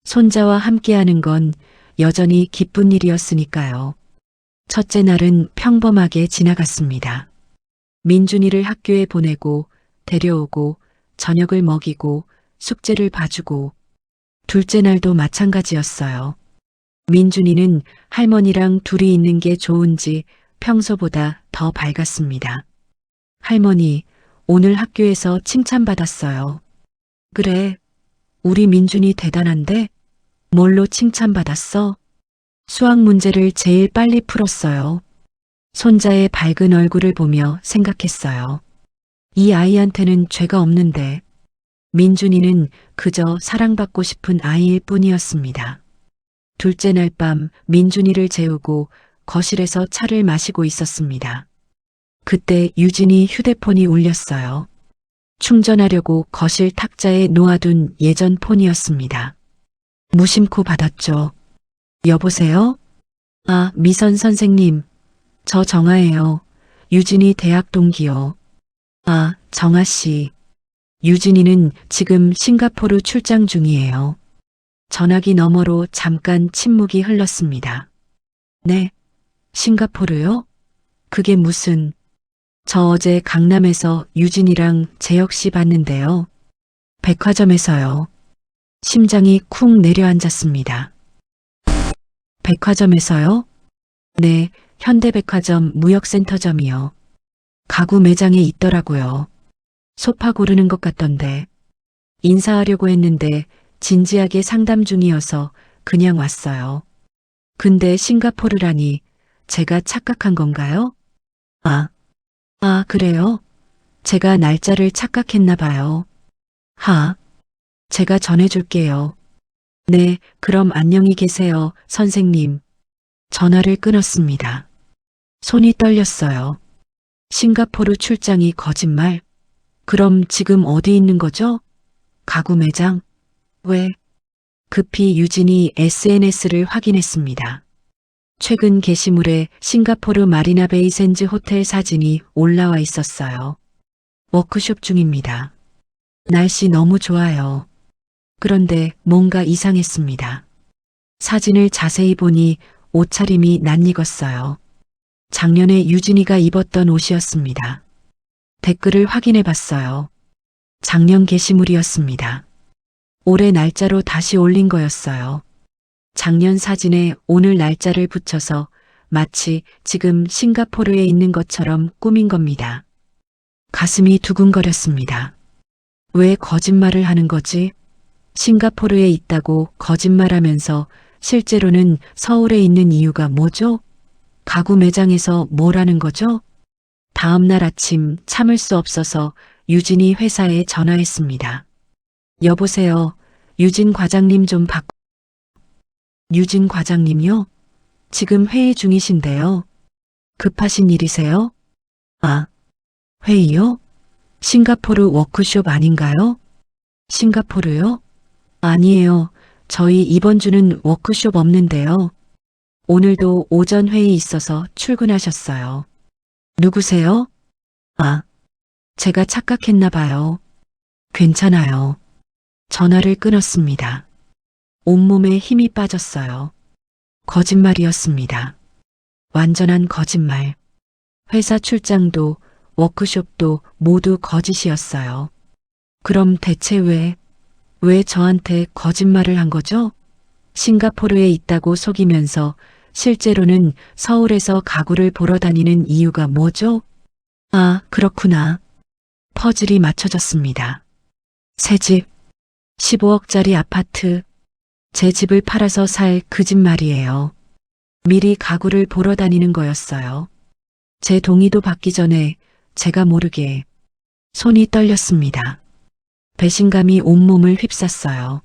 손자와 함께하는 건 여전히 기쁜 일이었으니까요. 첫째 날은 평범하게 지나갔습니다. 민준이를 학교에 보내고 데려오고 저녁을 먹이고 숙제를 봐주고, 둘째 날도 마찬가지였어요. 민준이는 할머니랑 둘이 있는 게 좋은지 평소보다 더 밝았습니다. 할머니, 오늘 학교에서 칭찬받았어요. 그래, 우리 민준이 대단한데? 뭘로 칭찬받았어? 수학 문제를 제일 빨리 풀었어요. 손자의 밝은 얼굴을 보며 생각했어요. 이 아이한테는 죄가 없는데. 민준이는 그저 사랑받고 싶은 아이일 뿐이었습니다. 둘째 날 밤 민준이를 재우고 거실에서 차를 마시고 있었습니다. 그때 유진이 휴대폰이 울렸어요. 충전하려고 거실 탁자에 놓아둔 예전 폰이었습니다. 무심코 받았죠. 여보세요? 아, 미선 선생님. 저 정아예요. 유진이 대학 동기요. 아, 정아 씨. 유진이는 지금 싱가포르 출장 중이에요. 전화기 너머로 잠깐 침묵이 흘렀습니다. 네, 싱가포르요? 그게 무슨... 저 어제 강남에서 유진이랑 재혁 씨 봤는데요. 백화점에서요. 심장이 쿵 내려앉았습니다. 백화점에서요? 네, 현대백화점 무역센터점이요. 가구 매장에 있더라고요. 소파 고르는 것 같던데. 인사하려고 했는데 진지하게 상담 중이어서 그냥 왔어요. 근데 싱가포르라니 제가 착각한 건가요? 그래요? 제가 날짜를 착각했나 봐요. 제가 전해줄게요. 네, 그럼 안녕히 계세요, 선생님. 전화를 끊었습니다. 손이 떨렸어요. 싱가포르 출장이 거짓말? 그럼 지금 어디 있는 거죠? 가구 매장? 왜? 급히 유진이 SNS를 확인했습니다. 최근 게시물에 싱가포르 마리나베이 샌즈 호텔 사진이 올라와 있었어요. 워크숍 중입니다. 날씨 너무 좋아요. 그런데 뭔가 이상했습니다. 사진을 자세히 보니 옷차림이 낯익었어요. 작년에 유진이가 입었던 옷이었습니다. 댓글을 확인해 봤어요. 작년 게시물이었습니다. 올해 날짜로 다시 올린 거였어요. 작년 사진에 오늘 날짜를 붙여서 마치 지금 싱가포르에 있는 것처럼 꾸민 겁니다. 가슴이 두근거렸습니다. 왜 거짓말을 하는 거지? 싱가포르에 있다고 거짓말하면서 실제로는 서울에 있는 이유가 뭐죠? 가구 매장에서 뭘 하는 거죠? 다음 날 아침 참을 수 없어서 유진이 회사에 전화했습니다. 여보세요. 유진 과장님 좀 유진 과장님요? 지금 회의 중이신데요. 급하신 일이세요? 아, 회의요? 싱가포르 워크숍 아닌가요? 싱가포르요? 아니에요. 저희 이번 주는 워크숍 없는데요. 오늘도 오전 회의 있어서 출근하셨어요. 누구세요? 아, 제가 착각했나 봐요. 괜찮아요. 전화를 끊었습니다. 온몸에 힘이 빠졌어요. 거짓말이었습니다. 완전한 거짓말. 회사 출장도 워크숍도 모두 거짓이었어요. 그럼 대체 왜 저한테 거짓말을 한 거죠? 싱가포르에 있다고 속이면서 실제로는 서울에서 가구를 보러 다니는 이유가 뭐죠? 아, 그렇구나. 퍼즐이 맞춰졌습니다. 새 집, 15억짜리 아파트, 제 집을 팔아서 살 그 집 말이에요. 미리 가구를 보러 다니는 거였어요. 제 동의도 받기 전에 제가 모르게 손이 떨렸습니다. 배신감이 온몸을 휩쌌어요.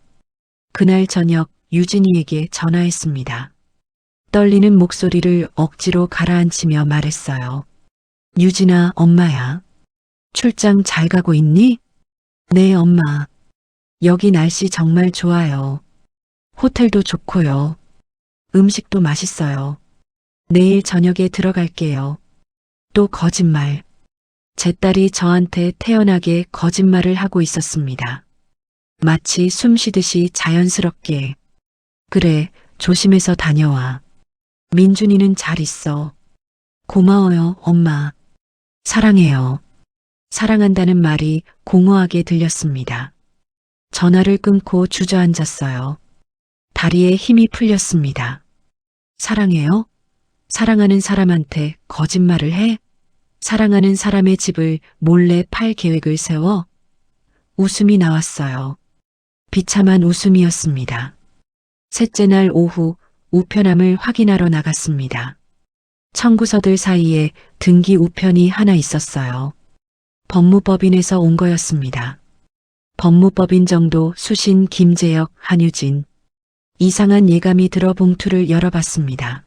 그날 저녁 유진이에게 전화했습니다. 떨리는 목소리를 억지로 가라앉히며 말했어요. 유진아, 엄마야. 출장 잘 가고 있니? 네, 엄마. 여기 날씨 정말 좋아요. 호텔도 좋고요. 음식도 맛있어요. 내일 저녁에 들어갈게요. 또 거짓말. 제 딸이 저한테 태연하게 거짓말을 하고 있었습니다. 마치 숨 쉬듯이 자연스럽게. 그래, 조심해서 다녀와. 민준이는 잘 있어. 고마워요, 엄마. 사랑해요. 사랑한다는 말이 공허하게 들렸습니다. 전화를 끊고 주저앉았어요. 다리에 힘이 풀렸습니다. 사랑해요? 사랑하는 사람한테 거짓말을 해? 사랑하는 사람의 집을 몰래 팔 계획을 세워? 웃음이 나왔어요. 비참한 웃음이었습니다. 셋째 날 오후 우편함을 확인하러 나갔습니다. 청구서들 사이에 등기 우편이 하나 있었어요. 법무법인에서 온 거였습니다. 법무법인 정도 수신 김재혁, 한유진. 이상한 예감이 들어 봉투를 열어봤습니다.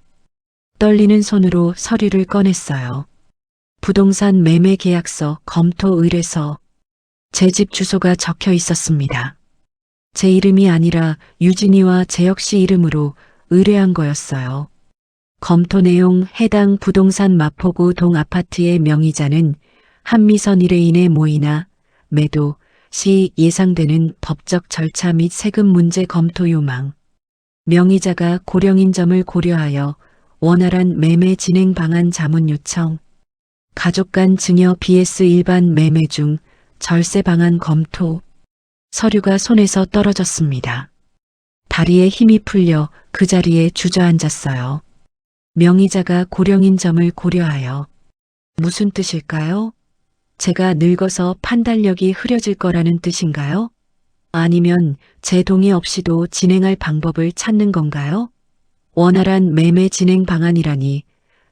떨리는 손으로 서류를 꺼냈어요. 부동산 매매 계약서 검토 의뢰서. 제 집 주소가 적혀 있었습니다. 제 이름이 아니라 유진이와 재혁 씨 이름으로 의뢰한 거였어요. 검토 내용 해당 부동산 마포구 동 아파트의 명의자는 한미선 의뢰인의 모의나 매도 시 예상되는 법적 절차 및 세금 문제 검토 요망. 명의자가 고령인 점을 고려하여 원활한 매매 진행 방안 자문 요청. 가족 간 증여 BS 일반 매매 중 절세 방안 검토. 서류가 손에서 떨어졌습니다. 다리에 힘이 풀려 그 자리에 주저앉았어요. 명의자가 고령인 점을 고려하여. 무슨 뜻일까요? 제가 늙어서 판단력이 흐려질 거라는 뜻인가요? 아니면 제 동의 없이도 진행할 방법을 찾는 건가요? 원활한 매매 진행 방안이라니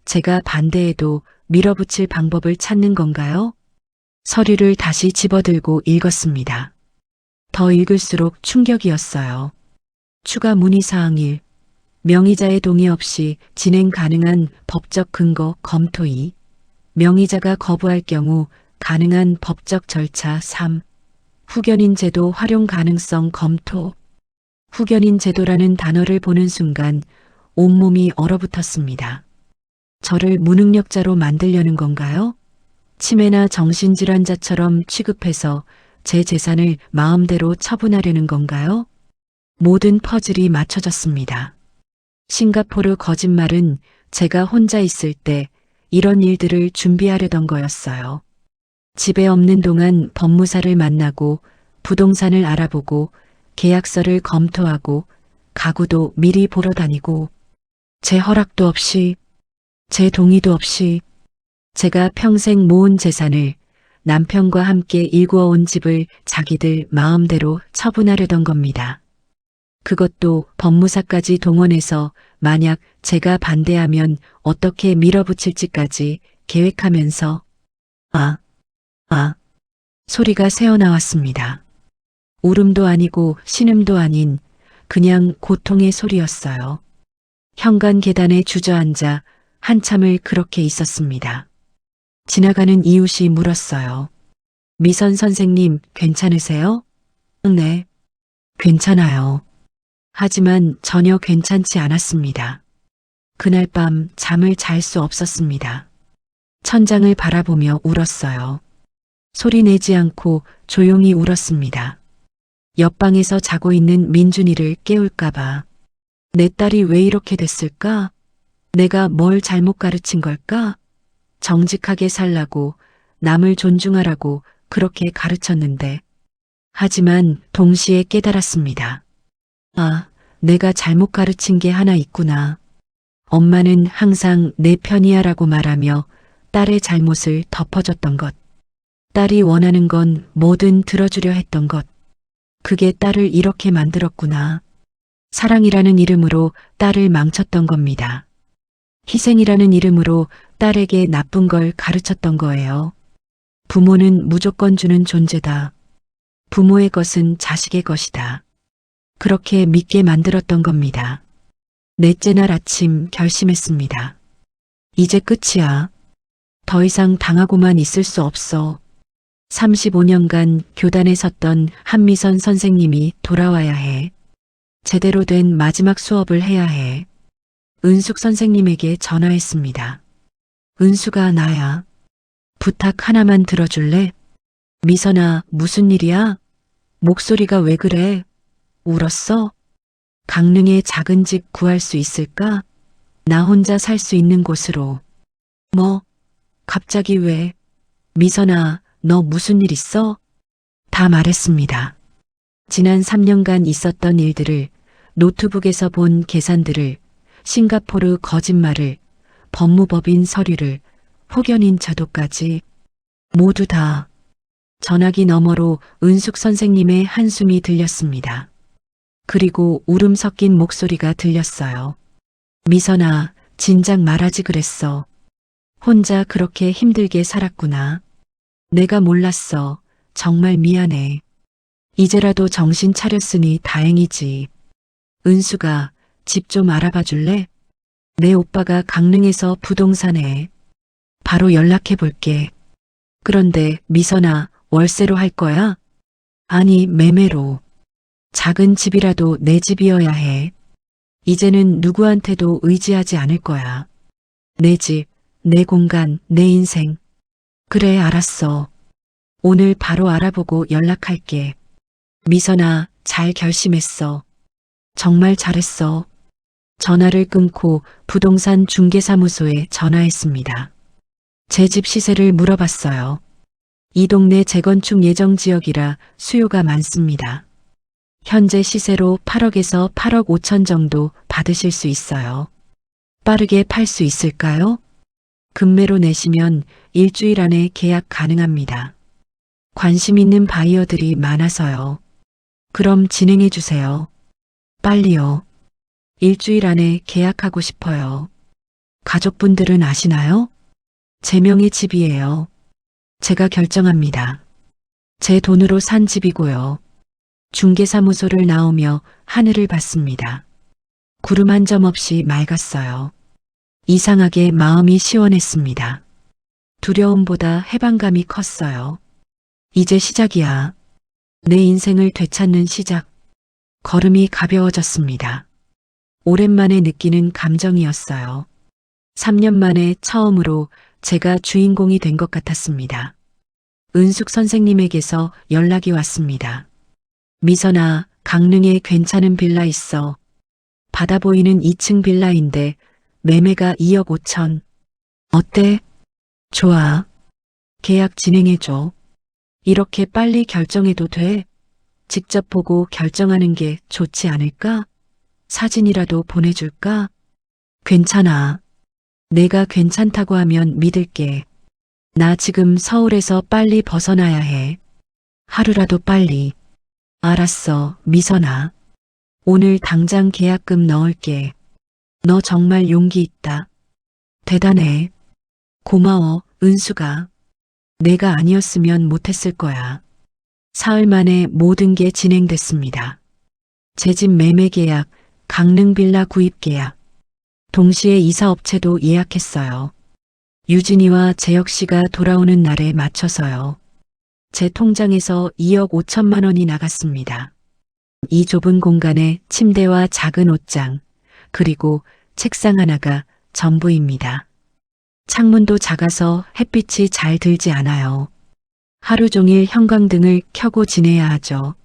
제가 반대해도 밀어붙일 방법을 찾는 건가요? 서류를 다시 집어들고 읽었습니다. 더 읽을수록 충격이었어요. 추가 문의사항 1. 명의자의 동의 없이 진행 가능한 법적 근거 검토 2. 명의자가 거부할 경우 가능한 법적 절차 3. 후견인 제도 활용 가능성 검토. 후견인 제도라는 단어를 보는 순간 온몸이 얼어붙었습니다. 저를 무능력자로 만들려는 건가요? 치매나 정신질환자처럼 취급해서 제 재산을 마음대로 처분하려는 건가요? 모든 퍼즐이 맞춰졌습니다. 싱가포르 거짓말은 제가 혼자 있을 때 이런 일들을 준비하려던 거였어요. 집에 없는 동안 법무사를 만나고 부동산을 알아보고 계약서를 검토하고 가구도 미리 보러 다니고 제 허락도 없이 제 동의도 없이 제가 평생 모은 재산을 남편과 함께 일구어온 집을 자기들 마음대로 처분하려던 겁니다. 그것도 법무사까지 동원해서 만약 제가 반대하면 어떻게 밀어붙일지까지 계획하면서 소리가 새어나왔습니다. 울음도 아니고 신음도 아닌 그냥 고통의 소리였어요. 현관 계단에 주저앉아 한참을 그렇게 있었습니다. 지나가는 이웃이 물었어요. 미선 선생님, 괜찮으세요? 네, 괜찮아요. 하지만 전혀 괜찮지 않았습니다. 그날 밤 잠을 잘 수 없었습니다. 천장을 바라보며 울었어요. 소리 내지 않고 조용히 울었습니다. 옆방에서 자고 있는 민준이를 깨울까봐. 내 딸이 왜 이렇게 됐을까? 내가 뭘 잘못 가르친 걸까? 정직하게 살라고, 남을 존중하라고 그렇게 가르쳤는데. 하지만 동시에 깨달았습니다. 아, 내가 잘못 가르친 게 하나 있구나. 엄마는 항상 내 편이야라고 말하며 딸의 잘못을 덮어줬던 것. 딸이 원하는 건 뭐든 들어주려 했던 것. 그게 딸을 이렇게 만들었구나. 사랑이라는 이름으로 딸을 망쳤던 겁니다. 희생이라는 이름으로 딸에게 나쁜 걸 가르쳤던 거예요. 부모는 무조건 주는 존재다. 부모의 것은 자식의 것이다. 그렇게 믿게 만들었던 겁니다. 넷째 날 아침 결심했습니다. 이제 끝이야. 더 이상 당하고만 있을 수 없어. 35년간 교단에 섰던 한미선 선생님이 돌아와야 해. 제대로 된 마지막 수업을 해야 해. 은숙 선생님에게 전화했습니다. 은수가 나야. 부탁 하나만 들어줄래? 미선아, 무슨 일이야? 목소리가 왜 그래? 울었어? 강릉에 작은 집 구할 수 있을까? 나 혼자 살 수 있는 곳으로. 뭐? 갑자기 왜? 미선아, 너 무슨 일 있어? 다 말했습니다. 지난 3년간 있었던 일들을, 노트북에서 본 계산들을, 싱가포르 거짓말을, 법무법인 서류를, 혹연인 자도까지 모두 다. 전화기 너머로 은숙 선생님의 한숨이 들렸습니다. 그리고 울음 섞인 목소리가 들렸어요. 미선아, 진작 말하지 그랬어. 혼자 그렇게 힘들게 살았구나. 내가 몰랐어. 정말 미안해. 이제라도 정신 차렸으니 다행이지. 은수가 집 좀 알아봐 줄래? 내 오빠가 강릉에서 부동산에. 바로 연락해 볼게. 그런데 미선아, 월세로 할 거야? 아니, 매매로. 작은 집이라도 내 집이어야 해. 이제는 누구한테도 의지하지 않을 거야. 내 집, 내 공간, 내 인생. 그래, 알았어. 오늘 바로 알아보고 연락할게. 미선아, 잘 결심했어. 정말 잘했어. 전화를 끊고 부동산 중개사무소에 전화했습니다. 제 집 시세를 물어봤어요. 이 동네 재건축 예정 지역이라 수요가 많습니다. 현재 시세로 8억에서 8억 5천 정도 받으실 수 있어요. 빠르게 팔 수 있을까요? 급매로 내시면 일주일 안에 계약 가능합니다. 관심 있는 바이어들이 많아서요. 그럼 진행해 주세요. 빨리요. 일주일 안에 계약하고 싶어요. 가족분들은 아시나요? 제 명의 집이에요. 제가 결정합니다. 제 돈으로 산 집이고요. 중개사무소를 나오며 하늘을 봤습니다. 구름 한 점 없이 맑았어요. 이상하게 마음이 시원했습니다. 두려움보다 해방감이 컸어요. 이제 시작이야. 내 인생을 되찾는 시작. 걸음이 가벼워졌습니다. 오랜만에 느끼는 감정이었어요. 3년 만에 처음으로 제가 주인공이 된 것 같았습니다. 은숙 선생님에게서 연락이 왔습니다. 미선아, 강릉에 괜찮은 빌라 있어. 바다 보이는 2층 빌라인데 매매가 2억 5천. 어때? 좋아. 계약 진행해줘. 이렇게 빨리 결정해도 돼? 직접 보고 결정하는 게 좋지 않을까? 사진이라도 보내줄까? 괜찮아. 내가 괜찮다고 하면 믿을게. 나 지금 서울에서 빨리 벗어나야 해. 하루라도 빨리. 알았어, 미선아. 오늘 당장 계약금 넣을게. 너 정말 용기 있다. 대단해. 고마워, 은수가. 내가 아니었으면 못했을 거야. 사흘 만에 모든 게 진행됐습니다. 제 집 매매 계약, 강릉 빌라 구입 계약. 동시에 이사업체도 예약했어요. 유진이와 재혁 씨가 돌아오는 날에 맞춰서요. 제 통장에서 2억 5천만 원이 나갔습니다. 이 좁은 공간에 침대와 작은 옷장, 그리고 책상 하나가 전부입니다. 창문도 작아서 햇빛이 잘 들지 않아요. 하루 종일 형광등을 켜고 지내야 하죠.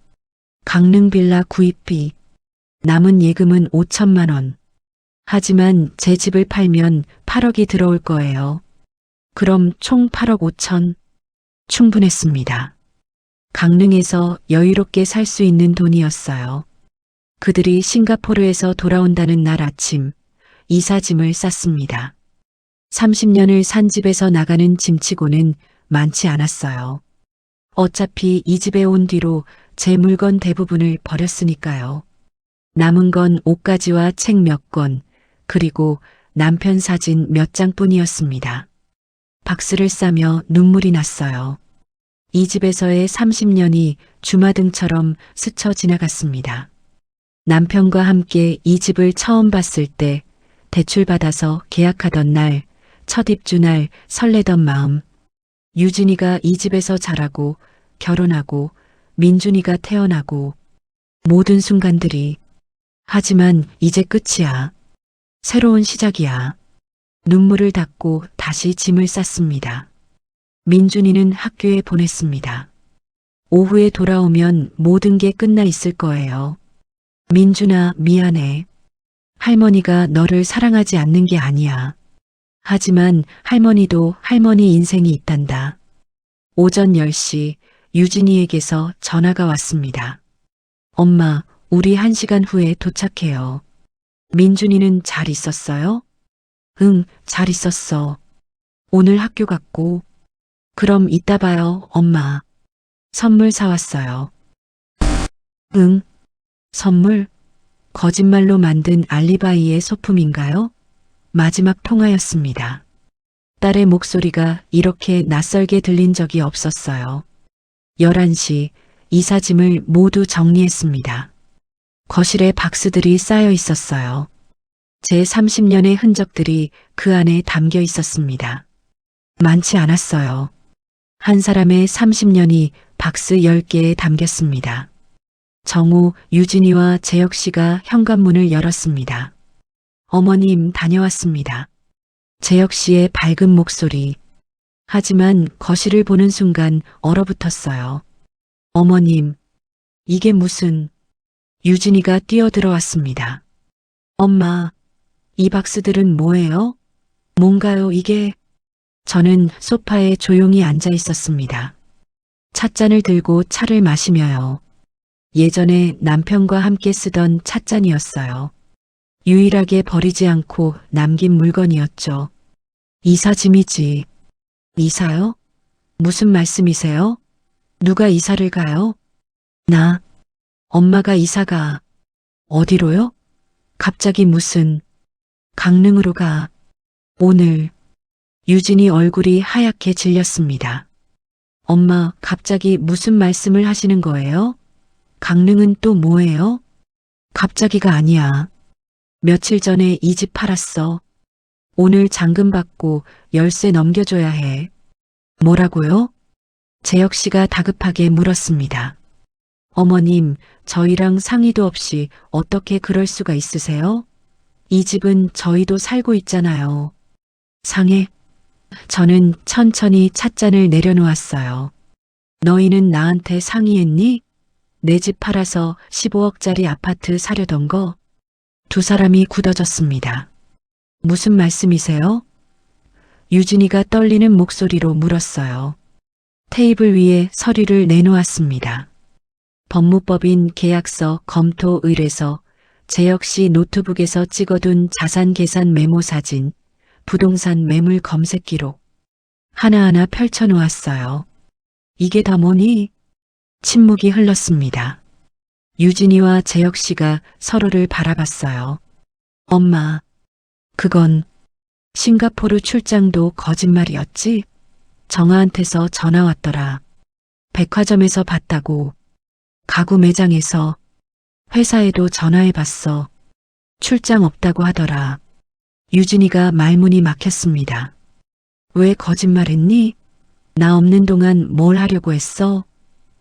강릉 빌라 구입비. 남은 예금은 5천만 원. 하지만 제 집을 팔면 8억이 들어올 거예요. 그럼 총 8억 5천. 충분했습니다. 강릉에서 여유롭게 살 수 있는 돈이었어요. 그들이 싱가포르에서 돌아온다는 날 아침, 이사짐을 쌌습니다. 30년을 산 집에서 나가는 짐치고는 많지 않았어요. 어차피 이 집에 온 뒤로 제 물건 대부분을 버렸으니까요. 남은 건 옷가지와 책 몇 권, 그리고 남편 사진 몇 장뿐이었습니다. 박스를 싸며 눈물이 났어요. 이 집에서의 30년이 주마등처럼 스쳐 지나갔습니다. 남편과 함께 이 집을 처음 봤을 때 대출받아서 계약하던 날, 첫 입주날 설레던 마음. 유진이가 이 집에서 자라고 결혼하고 민준이가 태어나고 모든 순간들이. 하지만 이제 끝이야. 새로운 시작이야. 눈물을 닦고 다시 짐을 쌌습니다. 민준이는 학교에 보냈습니다. 오후에 돌아오면 모든 게 끝나 있을 거예요. 민준아, 미안해. 할머니가 너를 사랑하지 않는 게 아니야. 하지만 할머니도 할머니 인생이 있단다. 오전 10시 유진이에게서 전화가 왔습니다. 엄마, 우리 1시간 후에 도착해요. 민준이는 잘 있었어요? 응, 잘 있었어. 오늘 학교 갔고. 그럼 이따 봐요, 엄마. 선물 사왔어요. 응, 선물? 거짓말로 만든 알리바이의 소품인가요? 마지막 통화였습니다. 딸의 목소리가 이렇게 낯설게 들린 적이 없었어요. 11시 이사짐을 모두 정리했습니다. 거실에 박스들이 쌓여 있었어요. 제 30년의 흔적들이 그 안에 담겨 있었습니다. 많지 않았어요. 한 사람의 30년이 박스 10개에 담겼습니다. 정우, 유진이와 재혁 씨가 현관문을 열었습니다. 어머님, 다녀왔습니다. 재혁 씨의 밝은 목소리. 하지만 거실을 보는 순간 얼어붙었어요. 어머님, 이게 무슨... 유진이가 뛰어들어왔습니다. 엄마, 이 박스들은 뭐예요? 뭔가요, 이게? 저는 소파에 조용히 앉아 있었습니다. 찻잔을 들고 차를 마시며요. 예전에 남편과 함께 쓰던 찻잔이었어요. 유일하게 버리지 않고 남긴 물건이었죠. 이사짐이지. 이사요? 무슨 말씀이세요? 누가 이사를 가요? 나. 엄마가 이사가. 어디로요? 갑자기 무슨. 강릉으로 가. 오늘. 유진이 얼굴이 하얗게 질렸습니다. 엄마, 갑자기 무슨 말씀을 하시는 거예요? 강릉은 또 뭐예요? 갑자기가 아니야. 며칠 전에 이 집 팔았어. 오늘 잔금 받고 열쇠 넘겨줘야 해. 뭐라고요? 재혁 씨가 다급하게 물었습니다. 어머님, 저희랑 상의도 없이 어떻게 그럴 수가 있으세요? 이 집은 저희도 살고 있잖아요. 상해? 저는 천천히 찻잔을 내려놓았어요. 너희는 나한테 상의했니? 내 집 팔아서 15억짜리 아파트 사려던 거? 두 사람이 굳어졌습니다. 무슨 말씀이세요? 유진이가 떨리는 목소리로 물었어요. 테이블 위에 서류를 내놓았습니다. 법무법인 계약서 검토 의뢰서, 재혁 씨 노트북에서 찍어둔 자산 계산 메모 사진, 부동산 매물 검색 기록. 하나하나 펼쳐놓았어요. 이게 다 뭐니? 침묵이 흘렀습니다. 유진이와 재혁 씨가 서로를 바라봤어요. 엄마, 그건 싱가포르 출장도 거짓말이었지? 정아한테서 전화 왔더라. 백화점에서 봤다고. 가구 매장에서. 회사에도 전화해봤어. 출장 없다고 하더라. 유진이가 말문이 막혔습니다. 왜 거짓말했니? 나 없는 동안 뭘 하려고 했어?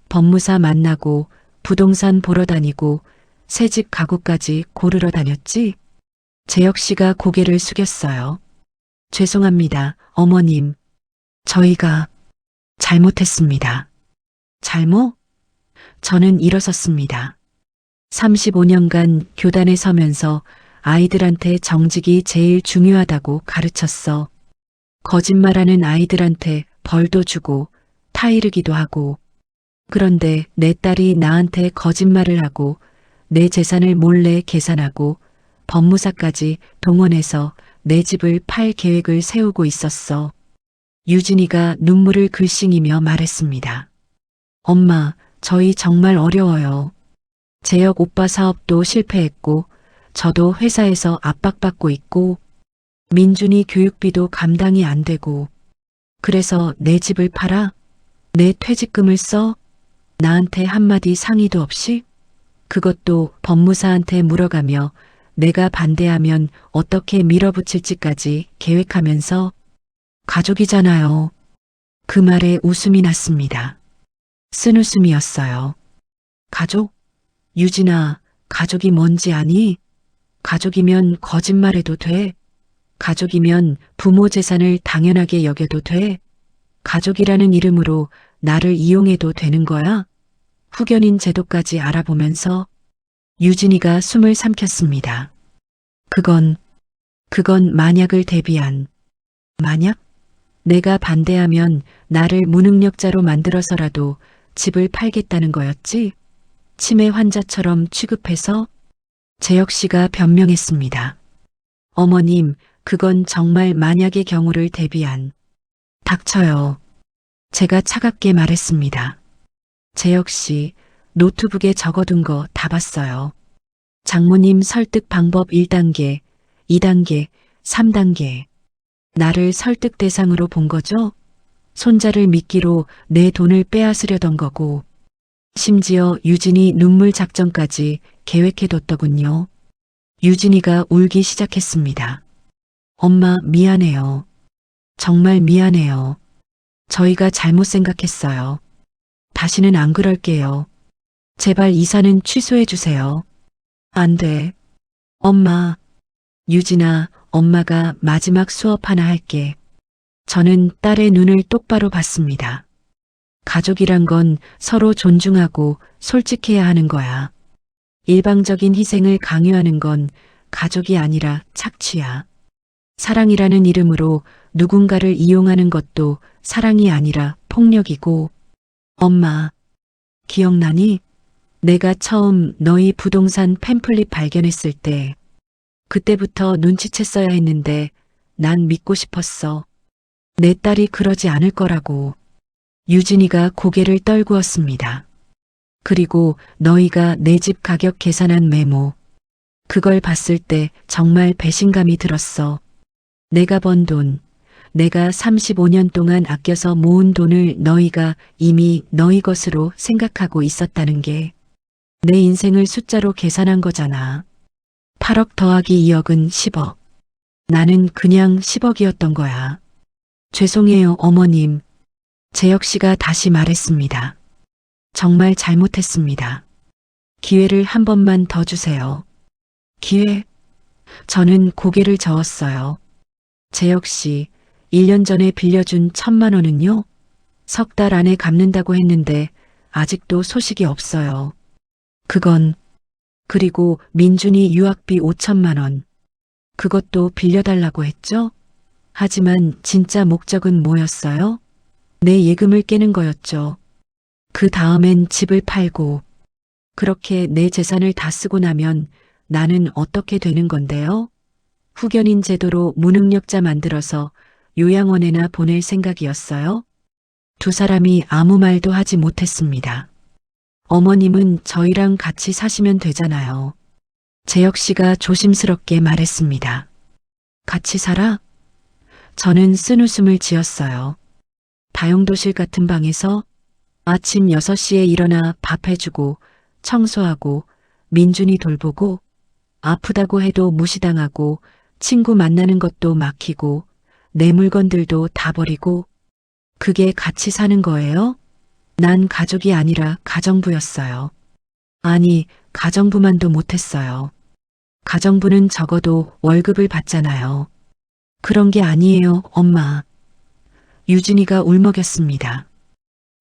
법무사 만나고 부동산 보러 다니고 새집 가구까지 고르러 다녔지? 재혁 씨가 고개를 숙였어요. 죄송합니다, 어머님. 저희가 잘못했습니다. 잘못? 저는 일어섰습니다. 35년간 교단에 서면서 아이들한테 정직이 제일 중요하다고 가르쳤어. 거짓말하는 아이들한테 벌도 주고 타이르기도 하고. 그런데 내 딸이 나한테 거짓말을 하고 내 재산을 몰래 계산하고 법무사까지 동원해서 내 집을 팔 계획을 세우고 있었어. 유진이가 눈물을 글썽이며 말했습니다. 엄마, 저희 정말 어려워요. 재혁 오빠 사업도 실패했고 저도 회사에서 압박받고 있고 민준이 교육비도 감당이 안 되고 그래서 내 집을 팔아? 내 퇴직금을 써? 나한테 한마디 상의도 없이? 그것도 법무사한테 물어가며 내가 반대하면 어떻게 밀어붙일지까지 계획하면서 가족이잖아요. 그 말에 웃음이 났습니다. 쓴웃음이었어요. 가족? 유진아, 가족이 뭔지 아니? 가족이면 거짓말해도 돼. 가족이면 부모 재산을 당연하게 여겨도 돼. 가족이라는 이름으로 나를 이용해도 되는 거야? 후견인 제도까지 알아보면서 유진이가 숨을 삼켰습니다. 그건 만약을 대비한. 만약? 내가 반대하면 나를 무능력자로 만들어서라도 집을 팔겠다는 거였지? 치매 환자처럼 취급해서? 재혁 씨가 변명했습니다. 어머님, 그건 정말 만약의 경우를 대비한. 닥쳐요. 제가 차갑게 말했습니다. 재혁 씨, 노트북에 적어둔 거 다 봤어요. 장모님 설득 방법 1단계, 2단계, 3단계. 나를 설득 대상으로 본 거죠? 손자를 미끼로 내 돈을 빼앗으려던 거고. 심지어 유진이 눈물 작전까지 계획해뒀더군요. 유진이가 울기 시작했습니다. 엄마, 미안해요. 정말 미안해요. 저희가 잘못 생각했어요. 다시는 안 그럴게요. 제발 이사는 취소해 주세요. 안 돼. 엄마. 유진아, 엄마가 마지막 수업 하나 할게. 저는 딸의 눈을 똑바로 봤습니다. 가족이란 건 서로 존중하고 솔직해야 하는 거야. 일방적인 희생을 강요하는 건 가족이 아니라 착취야. 사랑이라는 이름으로 누군가를 이용하는 것도 사랑이 아니라 폭력이고. 엄마, 기억나니? 내가 처음 너희 부동산 팸플릿 발견했을 때 그때부터 눈치챘어야 했는데 난 믿고 싶었어. 내 딸이 그러지 않을 거라고. 유진이가 고개를 떨구었습니다. 그리고 너희가 내 집 가격 계산한 메모. 그걸 봤을 때 정말 배신감이 들었어. 내가 번 돈, 내가 35년 동안 아껴서 모은 돈을 너희가 이미 너희 것으로 생각하고 있었다는 게 내 인생을 숫자로 계산한 거잖아. 8억 더하기 2억은 10억. 나는 그냥 10억이었던 거야. 죄송해요, 어머님. 재혁 씨가 다시 말했습니다. 정말 잘못했습니다. 기회를 한 번만 더 주세요. 기회? 저는 고개를 저었어요. 재혁 씨, 1년 전에 빌려준 1,000만 원은요? 석 달 안에 갚는다고 했는데 아직도 소식이 없어요. 그건, 그리고 민준이 유학비 5천만 원. 그것도 빌려달라고 했죠? 하지만 진짜 목적은 뭐였어요? 내 예금을 깨는 거였죠. 그 다음엔 집을 팔고. 그렇게 내 재산을 다 쓰고 나면 나는 어떻게 되는 건데요? 후견인 제도로 무능력자 만들어서 요양원에나 보낼 생각이었어요? 두 사람이 아무 말도 하지 못했습니다. 어머님은 저희랑 같이 사시면 되잖아요. 재혁 씨가 조심스럽게 말했습니다. 같이 살아? 저는 쓴웃음을 지었어요. 다용도실 같은 방에서? 아침 6시에 일어나 밥 해주고 청소하고 민준이 돌보고 아프다고 해도 무시당하고 친구 만나는 것도 막히고 내 물건들도 다 버리고 그게 같이 사는 거예요? 난 가족이 아니라 가정부였어요. 아니, 가정부만도 못했어요. 가정부는 적어도 월급을 받잖아요. 그런 게 아니에요, 엄마. 유진이가 울먹였습니다.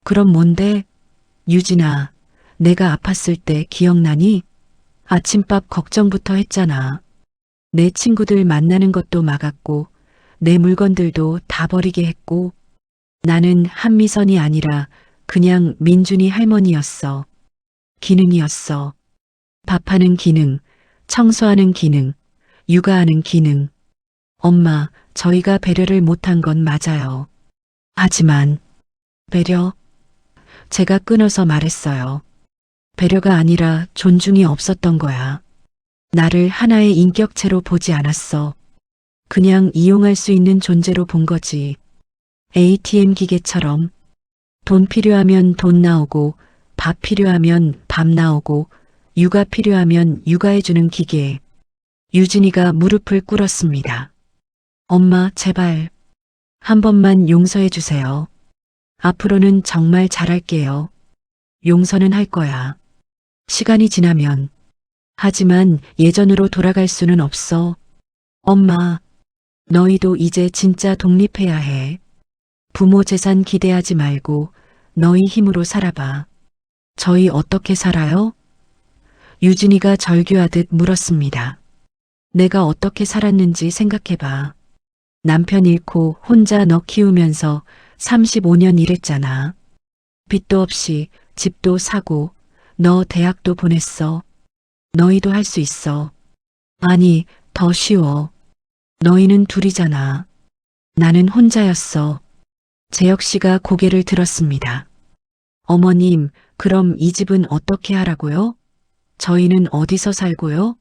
그럼 뭔데? 유진아, 내가 아팠을 때 기억나니? 아침밥 걱정부터 했잖아. 내 친구들 만나는 것도 막았고, 내 물건들도 다 버리게 했고, 나는 한미선이 아니라 그냥 민준이 할머니였어. 기능이었어. 밥하는 기능, 청소하는 기능, 육아하는 기능. 엄마, 저희가 배려를 못한 건 맞아요. 하지만, 배려? 제가 끊어서 말했어요. 배려가 아니라 존중이 없었던 거야. 나를 하나의 인격체로 보지 않았어. 그냥 이용할 수 있는 존재로 본 거지. ATM 기계처럼 돈 필요하면 돈 나오고 밥 필요하면 밥 나오고 육아 필요하면 육아해주는 기계. 유진이가 무릎을 꿇었습니다. 엄마, 제발 한 번만 용서해 주세요. 앞으로는 정말 잘할게요. 용서는 할 거야. 시간이 지나면. 하지만 예전으로 돌아갈 수는 없어. 엄마, 너희도 이제 진짜 독립해야 해. 부모 재산 기대하지 말고 너희 힘으로 살아봐. 저희 어떻게 살아요? 유진이가 절규하듯 물었습니다. 내가 어떻게 살았는지 생각해봐. 남편 잃고 혼자 너 키우면서 35년 일했잖아. 빚도 없이 집도 사고 너 대학도 보냈어. 너희도 할 수 있어. 아니, 더 쉬워. 너희는 둘이잖아. 나는 혼자였어. 재혁 씨가 고개를 들었습니다. 어머님, 그럼 이 집은 어떻게 하라고요? 저희는 어디서 살고요?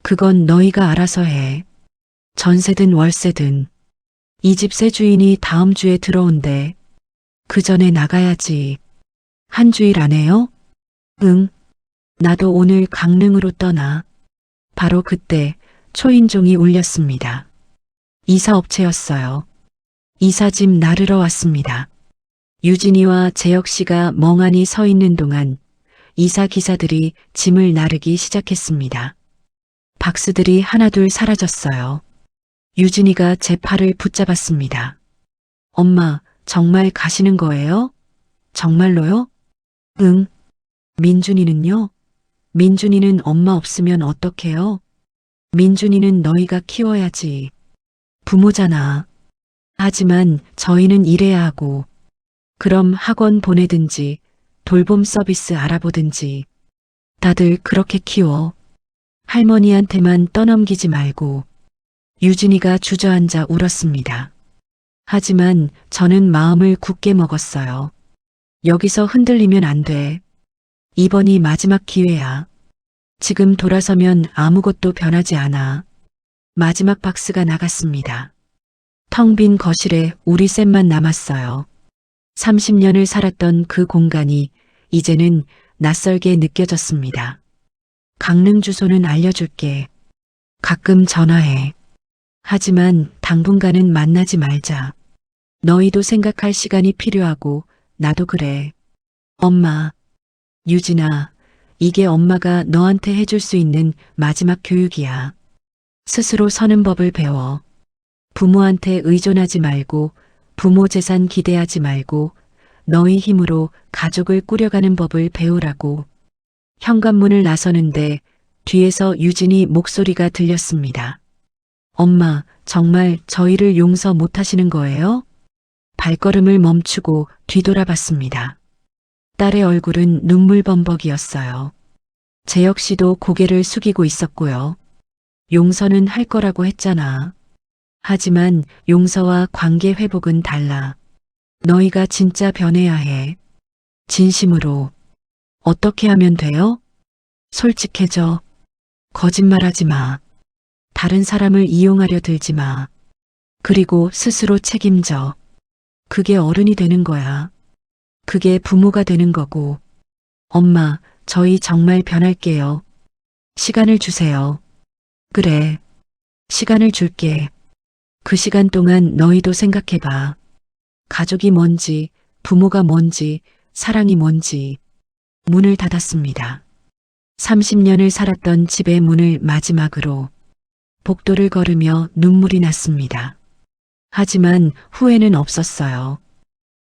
그건 너희가 알아서 해. 전세든 월세든. 이 집 새 주인이 다음 주에 들어온대. 그 전에 나가야지. 한 주일 안에요? 응. 나도 오늘 강릉으로 떠나. 바로 그때 초인종이 울렸습니다. 이사업체였어요. 이사짐 나르러 왔습니다. 유진이와 재혁 씨가 멍하니 서 있는 동안 이사 기사들이 짐을 나르기 시작했습니다. 박스들이 하나둘 사라졌어요. 유진이가 제 팔을 붙잡았습니다. 엄마, 정말 가시는 거예요? 정말로요? 응. 민준이는요? 민준이는 엄마 없으면 어떡해요? 민준이는 너희가 키워야지. 부모잖아. 하지만 저희는 일해야 하고. 그럼 학원 보내든지 돌봄 서비스 알아보든지. 다들 그렇게 키워. 할머니한테만 떠넘기지 말고. 유진이가 주저앉아 울었습니다. 하지만 저는 마음을 굳게 먹었어요. 여기서 흔들리면 안 돼. 이번이 마지막 기회야. 지금 돌아서면 아무것도 변하지 않아. 마지막 박스가 나갔습니다. 텅 빈 거실에 우리 셋만 남았어요. 30년을 살았던 그 공간이 이제는 낯설게 느껴졌습니다. 강릉 주소는 알려줄게. 가끔 전화해. 하지만 당분간은 만나지 말자. 너희도 생각할 시간이 필요하고 나도 그래. 엄마, 유진아, 이게 엄마가 너한테 해줄 수 있는 마지막 교육이야. 스스로 서는 법을 배워. 부모한테 의존하지 말고 부모 재산 기대하지 말고 너희 힘으로 가족을 꾸려가는 법을 배우라고. 현관문을 나서는데 뒤에서 유진이 목소리가 들렸습니다. 엄마, 정말 저희를 용서 못하시는 거예요? 발걸음을 멈추고 뒤돌아봤습니다. 딸의 얼굴은 눈물범벅이었어요. 재혁 씨도 고개를 숙이고 있었고요. 용서는 할 거라고 했잖아. 하지만 용서와 관계 회복은 달라. 너희가 진짜 변해야 해. 진심으로. 어떻게 하면 돼요? 솔직해져. 거짓말하지 마. 다른 사람을 이용하려 들지 마. 그리고 스스로 책임져. 그게 어른이 되는 거야. 그게 부모가 되는 거고. 엄마, 저희 정말 변할게요. 시간을 주세요. 그래. 시간을 줄게. 그 시간 동안 너희도 생각해봐. 가족이 뭔지, 부모가 뭔지, 사랑이 뭔지. 문을 닫았습니다. 30년을 살았던 집의 문을 마지막으로 복도를 걸으며 눈물이 났습니다. 하지만 후회는 없었어요.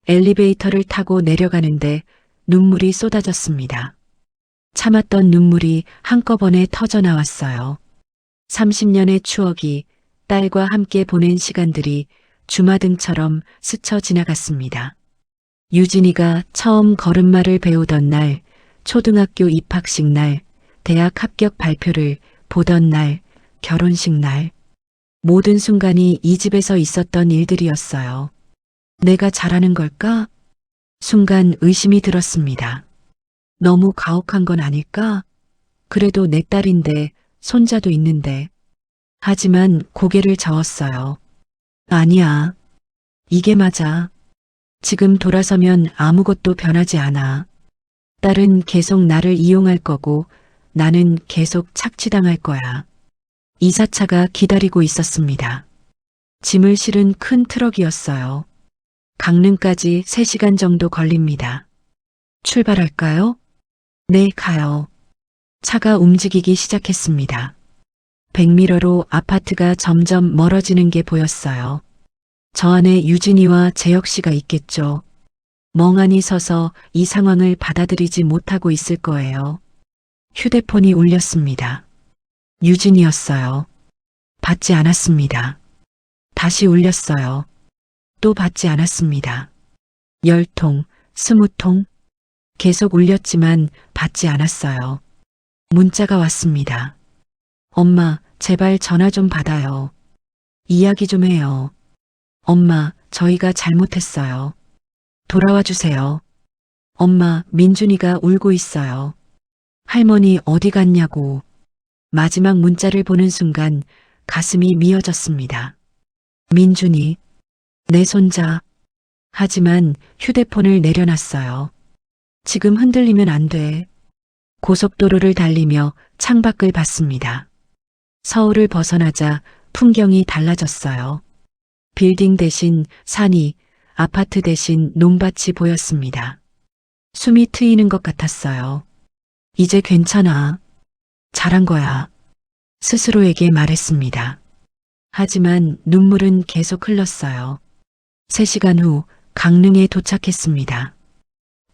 엘리베이터를 타고 내려가는데 눈물이 쏟아졌습니다. 참았던 눈물이 한꺼번에 터져 나왔어요. 30년의 추억이 딸과 함께 보낸 시간들이 주마등처럼 스쳐 지나갔습니다. 유진이가 처음 걸음마를 배우던 날, 초등학교 입학식 날, 대학 합격 발표를 보던 날, 결혼식 날. 모든 순간이 이 집에서 있었던 일들이었어요. 내가 잘하는 걸까? 순간 의심이 들었습니다. 너무 가혹한 건 아닐까? 그래도 내 딸인데, 손자도 있는데. 하지만 고개를 저었어요. 아니야. 이게 맞아. 지금 돌아서면 아무것도 변하지 않아. 딸은 계속 나를 이용할 거고 나는 계속 착취당할 거야. 이사차가 기다리고 있었습니다. 짐을 실은 큰 트럭이었어요. 강릉까지 3시간 정도 걸립니다. 출발할까요? 네, 가요. 차가 움직이기 시작했습니다. 백미러로 아파트가 점점 멀어지는 게 보였어요. 저 안에 유진이와 재혁 씨가 있겠죠. 멍하니 서서 이 상황을 받아들이지 못하고 있을 거예요. 휴대폰이 울렸습니다. 유진이었어요. 받지 않았습니다. 다시 울렸어요. 또 받지 않았습니다. 10통, 20통. 계속 울렸지만 받지 않았어요. 문자가 왔습니다. 엄마, 제발 전화 좀 받아요. 이야기 좀 해요. 엄마, 저희가 잘못했어요. 돌아와 주세요. 엄마, 민준이가 울고 있어요. 할머니 어디 갔냐고. 마지막 문자를 보는 순간 가슴이 미어졌습니다. 민준이, 내 손자. 하지만 휴대폰을 내려놨어요. 지금 흔들리면 안 돼. 고속도로를 달리며 창밖을 봤습니다. 서울을 벗어나자 풍경이 달라졌어요. 빌딩 대신 산이, 아파트 대신 논밭이 보였습니다. 숨이 트이는 것 같았어요. 이제 괜찮아. 잘한 거야. 스스로에게 말했습니다. 하지만 눈물은 계속 흘렀어요. 3시간 후 강릉에 도착했습니다.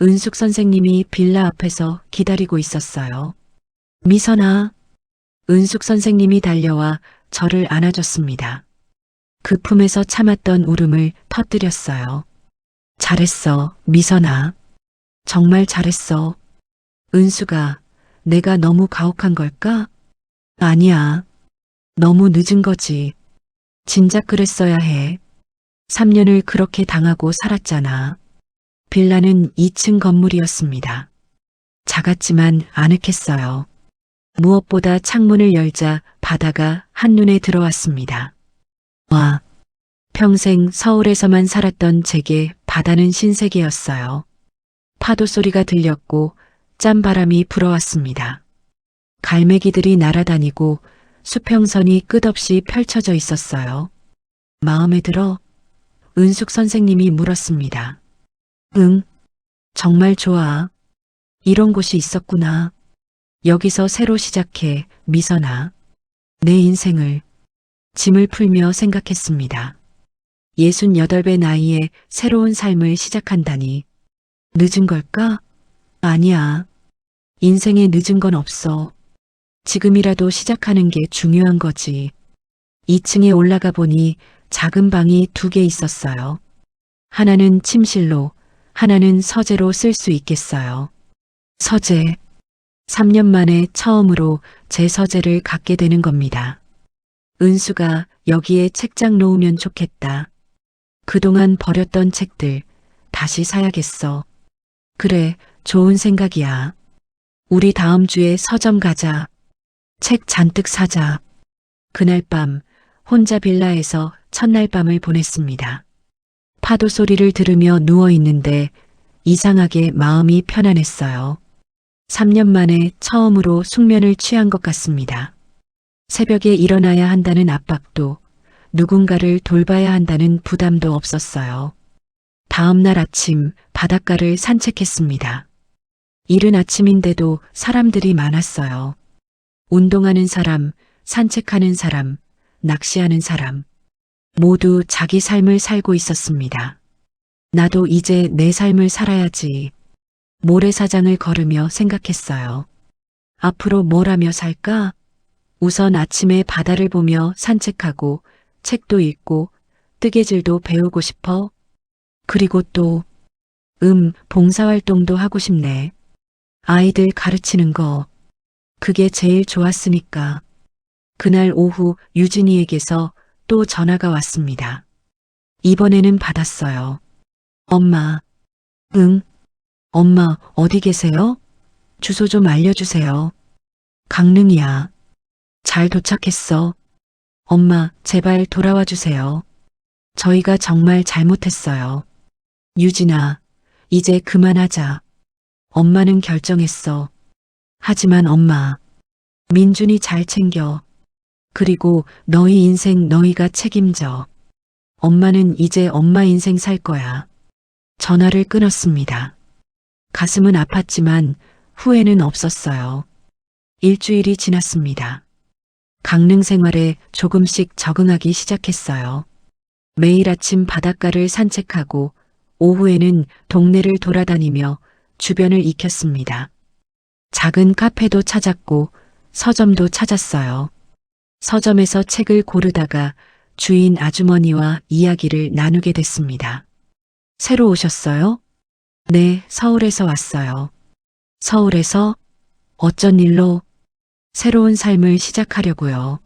은숙 선생님이 빌라 앞에서 기다리고 있었어요. 미선아. 은숙 선생님이 달려와 저를 안아줬습니다. 그 품에서 참았던 울음을 터뜨렸어요. 잘했어, 미선아. 정말 잘했어. 은수가, 내가 너무 가혹한 걸까? 아니야. 너무 늦은 거지. 진작 그랬어야 해. 3년을 그렇게 당하고 살았잖아. 빌라는 2층 건물이었습니다. 작았지만 아늑했어요. 무엇보다 창문을 열자 바다가 한눈에 들어왔습니다. 와, 평생 서울에서만 살았던 제게 바다는 신세계였어요. 파도 소리가 들렸고 짠바람이 불어왔습니다. 갈매기들이 날아다니고 수평선이 끝없이 펼쳐져 있었어요. 마음에 들어? 은숙 선생님이 물었습니다. 응, 정말 좋아. 이런 곳이 있었구나. 여기서 새로 시작해, 미선아. 내 인생을. 짐을 풀며 생각했습니다. 68배 나이에 새로운 삶을 시작한다니. 늦은 걸까? 아니야. 인생에 늦은 건 없어. 지금이라도 시작하는 게 중요한 거지. 2층에 올라가 보니 작은 방이 2개 있었어요. 하나는 침실로, 하나는 서재로 쓸 수 있겠어요. 서재. 3년 만에 처음으로 제 서재를 갖게 되는 겁니다. 은수가 여기에 책장 놓으면 좋겠다. 그동안 버렸던 책들 다시 사야겠어. 그래, 좋은 생각이야. 우리 다음 주에 서점 가자. 책 잔뜩 사자. 그날 밤 혼자 빌라에서 첫날 밤을 보냈습니다. 파도 소리를 들으며 누워 있는데 이상하게 마음이 편안했어요. 3년 만에 처음으로 숙면을 취한 것 같습니다. 새벽에 일어나야 한다는 압박도, 누군가를 돌봐야 한다는 부담도 없었어요. 다음 날 아침 바닷가를 산책했습니다. 이른 아침인데도 사람들이 많았어요. 운동하는 사람, 산책하는 사람, 낚시하는 사람, 모두 자기 삶을 살고 있었습니다. 나도 이제 내 삶을 살아야지. 모래사장을 걸으며 생각했어요. 앞으로 뭘 하며 살까? 우선 아침에 바다를 보며 산책하고 책도 읽고 뜨개질도 배우고 싶어. 그리고 또, 봉사활동도 하고 싶네. 아이들 가르치는 거. 그게 제일 좋았으니까. 그날 오후 유진이에게서 또 전화가 왔습니다. 이번에는 받았어요. 엄마. 응? 엄마, 어디 계세요? 주소 좀 알려주세요. 강릉이야. 잘 도착했어. 엄마, 제발 돌아와 주세요. 저희가 정말 잘못했어요. 유진아, 이제 그만하자. 엄마는 결정했어. 하지만 엄마, 민준이 잘 챙겨. 그리고 너희 인생 너희가 책임져. 엄마는 이제 엄마 인생 살 거야. 전화를 끊었습니다. 가슴은 아팠지만 후회는 없었어요. 일주일이 지났습니다. 강릉 생활에 조금씩 적응하기 시작했어요. 매일 아침 바닷가를 산책하고 오후에는 동네를 돌아다니며 주변을 익혔습니다. 작은 카페도 찾았고 서점도 찾았어요. 서점에서 책을 고르다가 주인 아주머니와 이야기를 나누게 됐습니다. 새로 오셨어요? 네, 서울에서 왔어요. 서울에서? 어쩐 일로? 새로운 삶을 시작하려고요.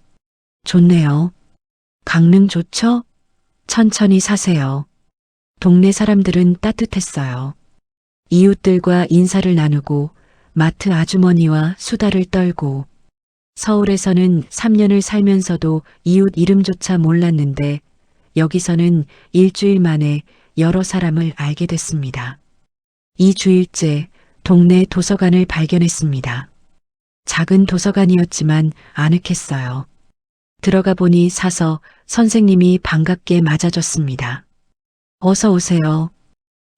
좋네요. 강릉 좋죠? 천천히 사세요. 동네 사람들은 따뜻했어요. 이웃들과 인사를 나누고 마트 아주머니와 수다를 떨고 서울에서는 3년을 살면서도 이웃 이름조차 몰랐는데 여기서는 일주일 만에 여러 사람을 알게 됐습니다. 2주일째 동네 도서관을 발견했습니다. 작은 도서관이었지만 아늑했어요. 들어가 보니 사서 선생님이 반갑게 맞아줬습니다. 어서 오세요.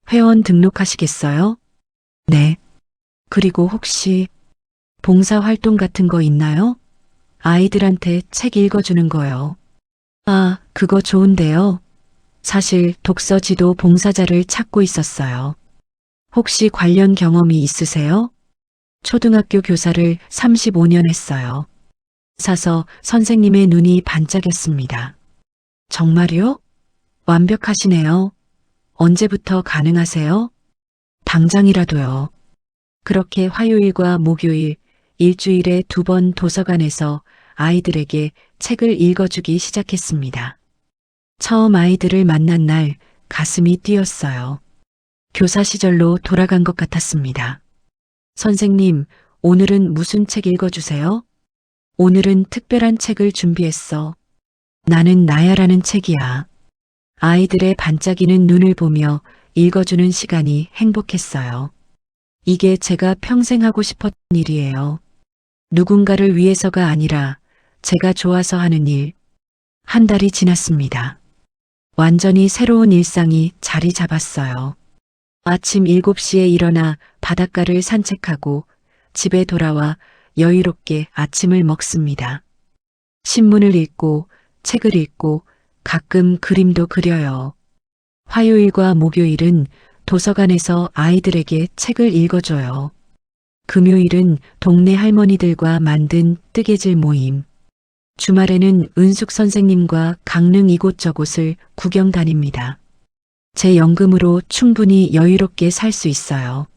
회원 등록하시겠어요? 네. 그리고 혹시 봉사활동 같은 거 있나요? 아이들한테 책 읽어주는 거요. 아, 그거 좋은데요. 사실 독서지도 봉사자를 찾고 있었어요. 혹시 관련 경험이 있으세요? 초등학교 교사를 35년 했어요. 사서 선생님의 눈이 반짝였습니다. 정말요? 완벽하시네요. 언제부터 가능하세요? 당장이라도요. 그렇게 화요일과 목요일 일주일에 2번 도서관에서 아이들에게 책을 읽어주기 시작했습니다. 처음 아이들을 만난 날 가슴이 뛰었어요. 교사 시절로 돌아간 것 같았습니다. 선생님, 오늘은 무슨 책 읽어주세요? 오늘은 특별한 책을 준비했어. 나는 나야라는 책이야. 아이들의 반짝이는 눈을 보며 읽어주는 시간이 행복했어요. 이게 제가 평생 하고 싶었던 일이에요. 누군가를 위해서가 아니라 제가 좋아서 하는 일. 한 달이 지났습니다. 완전히 새로운 일상이 자리 잡았어요. 아침 7시에 일어나 바닷가를 산책하고 집에 돌아와 여유롭게 아침을 먹습니다. 신문을 읽고 책을 읽고 가끔 그림도 그려요. 화요일과 목요일은 도서관에서 아이들에게 책을 읽어줘요. 금요일은 동네 할머니들과 만든 뜨개질 모임. 주말에는 은숙 선생님과 강릉 이곳저곳을 구경 다닙니다. 제 연금으로 충분히 여유롭게 살 수 있어요.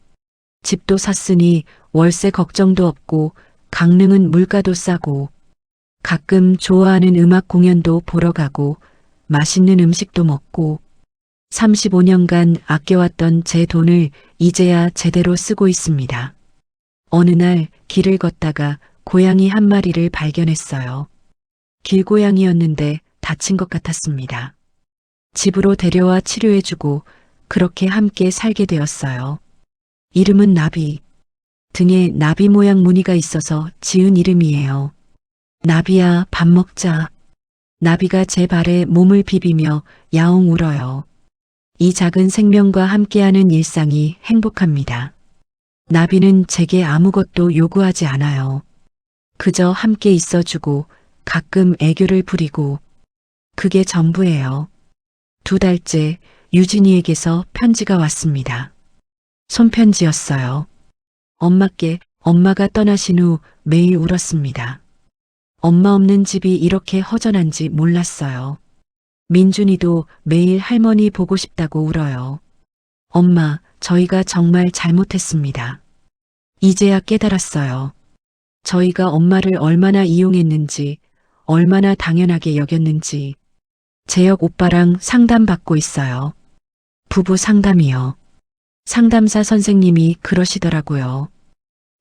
집도 샀으니 월세 걱정도 없고 강릉은 물가도 싸고 가끔 좋아하는 음악 공연도 보러 가고 맛있는 음식도 먹고 35년간 아껴왔던 제 돈을 이제야 제대로 쓰고 있습니다. 어느 날 길을 걷다가 고양이 한 마리를 발견했어요. 길고양이였는데 다친 것 같았습니다. 집으로 데려와 치료해주고 그렇게 함께 살게 되었어요. 이름은 나비. 등에 나비 모양 무늬가 있어서 지은 이름이에요. 나비야, 밥 먹자. 나비가 제 발에 몸을 비비며 야옹 울어요. 이 작은 생명과 함께하는 일상이 행복합니다. 나비는 제게 아무것도 요구하지 않아요. 그저 함께 있어주고 가끔 애교를 부리고 그게 전부예요. 2달째 유진이에게서 편지가 왔습니다. 손편지였어요. 엄마께 엄마가 떠나신 후 매일 울었습니다. 엄마 없는 집이 이렇게 허전한지 몰랐어요. 민준이도 매일 할머니 보고 싶다고 울어요. 엄마, 저희가 정말 잘못했습니다. 이제야 깨달았어요. 저희가 엄마를 얼마나 이용했는지, 얼마나 당연하게 여겼는지. 재혁 오빠랑 상담받고 있어요. 부부 상담이요. 상담사 선생님이 그러시더라고요.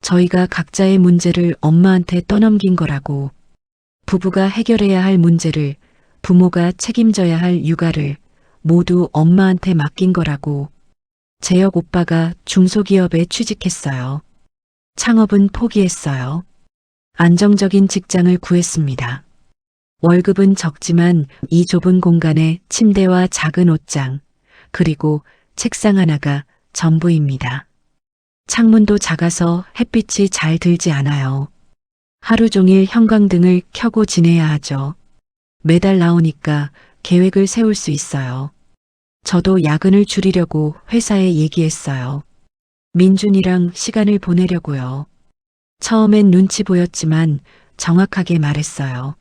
저희가 각자의 문제를 엄마한테 떠넘긴 거라고. 부부가 해결해야 할 문제를, 부모가 책임져야 할 육아를 모두 엄마한테 맡긴 거라고. 재혁 오빠가 중소기업에 취직했어요. 창업은 포기했어요. 안정적인 직장을 구했습니다. 월급은 적지만 이 좁은 공간에 침대와 작은 옷장, 그리고 책상 하나가 전부입니다. 창문도 작아서 햇빛이 잘 들지 않아요. 하루 종일 형광등을 켜고 지내야 하죠. 매달 나오니까 계획을 세울 수 있어요. 저도 야근을 줄이려고 회사에 얘기했어요. 민준이랑 시간을 보내려고요. 처음엔 눈치 보였지만 정확하게 말했어요.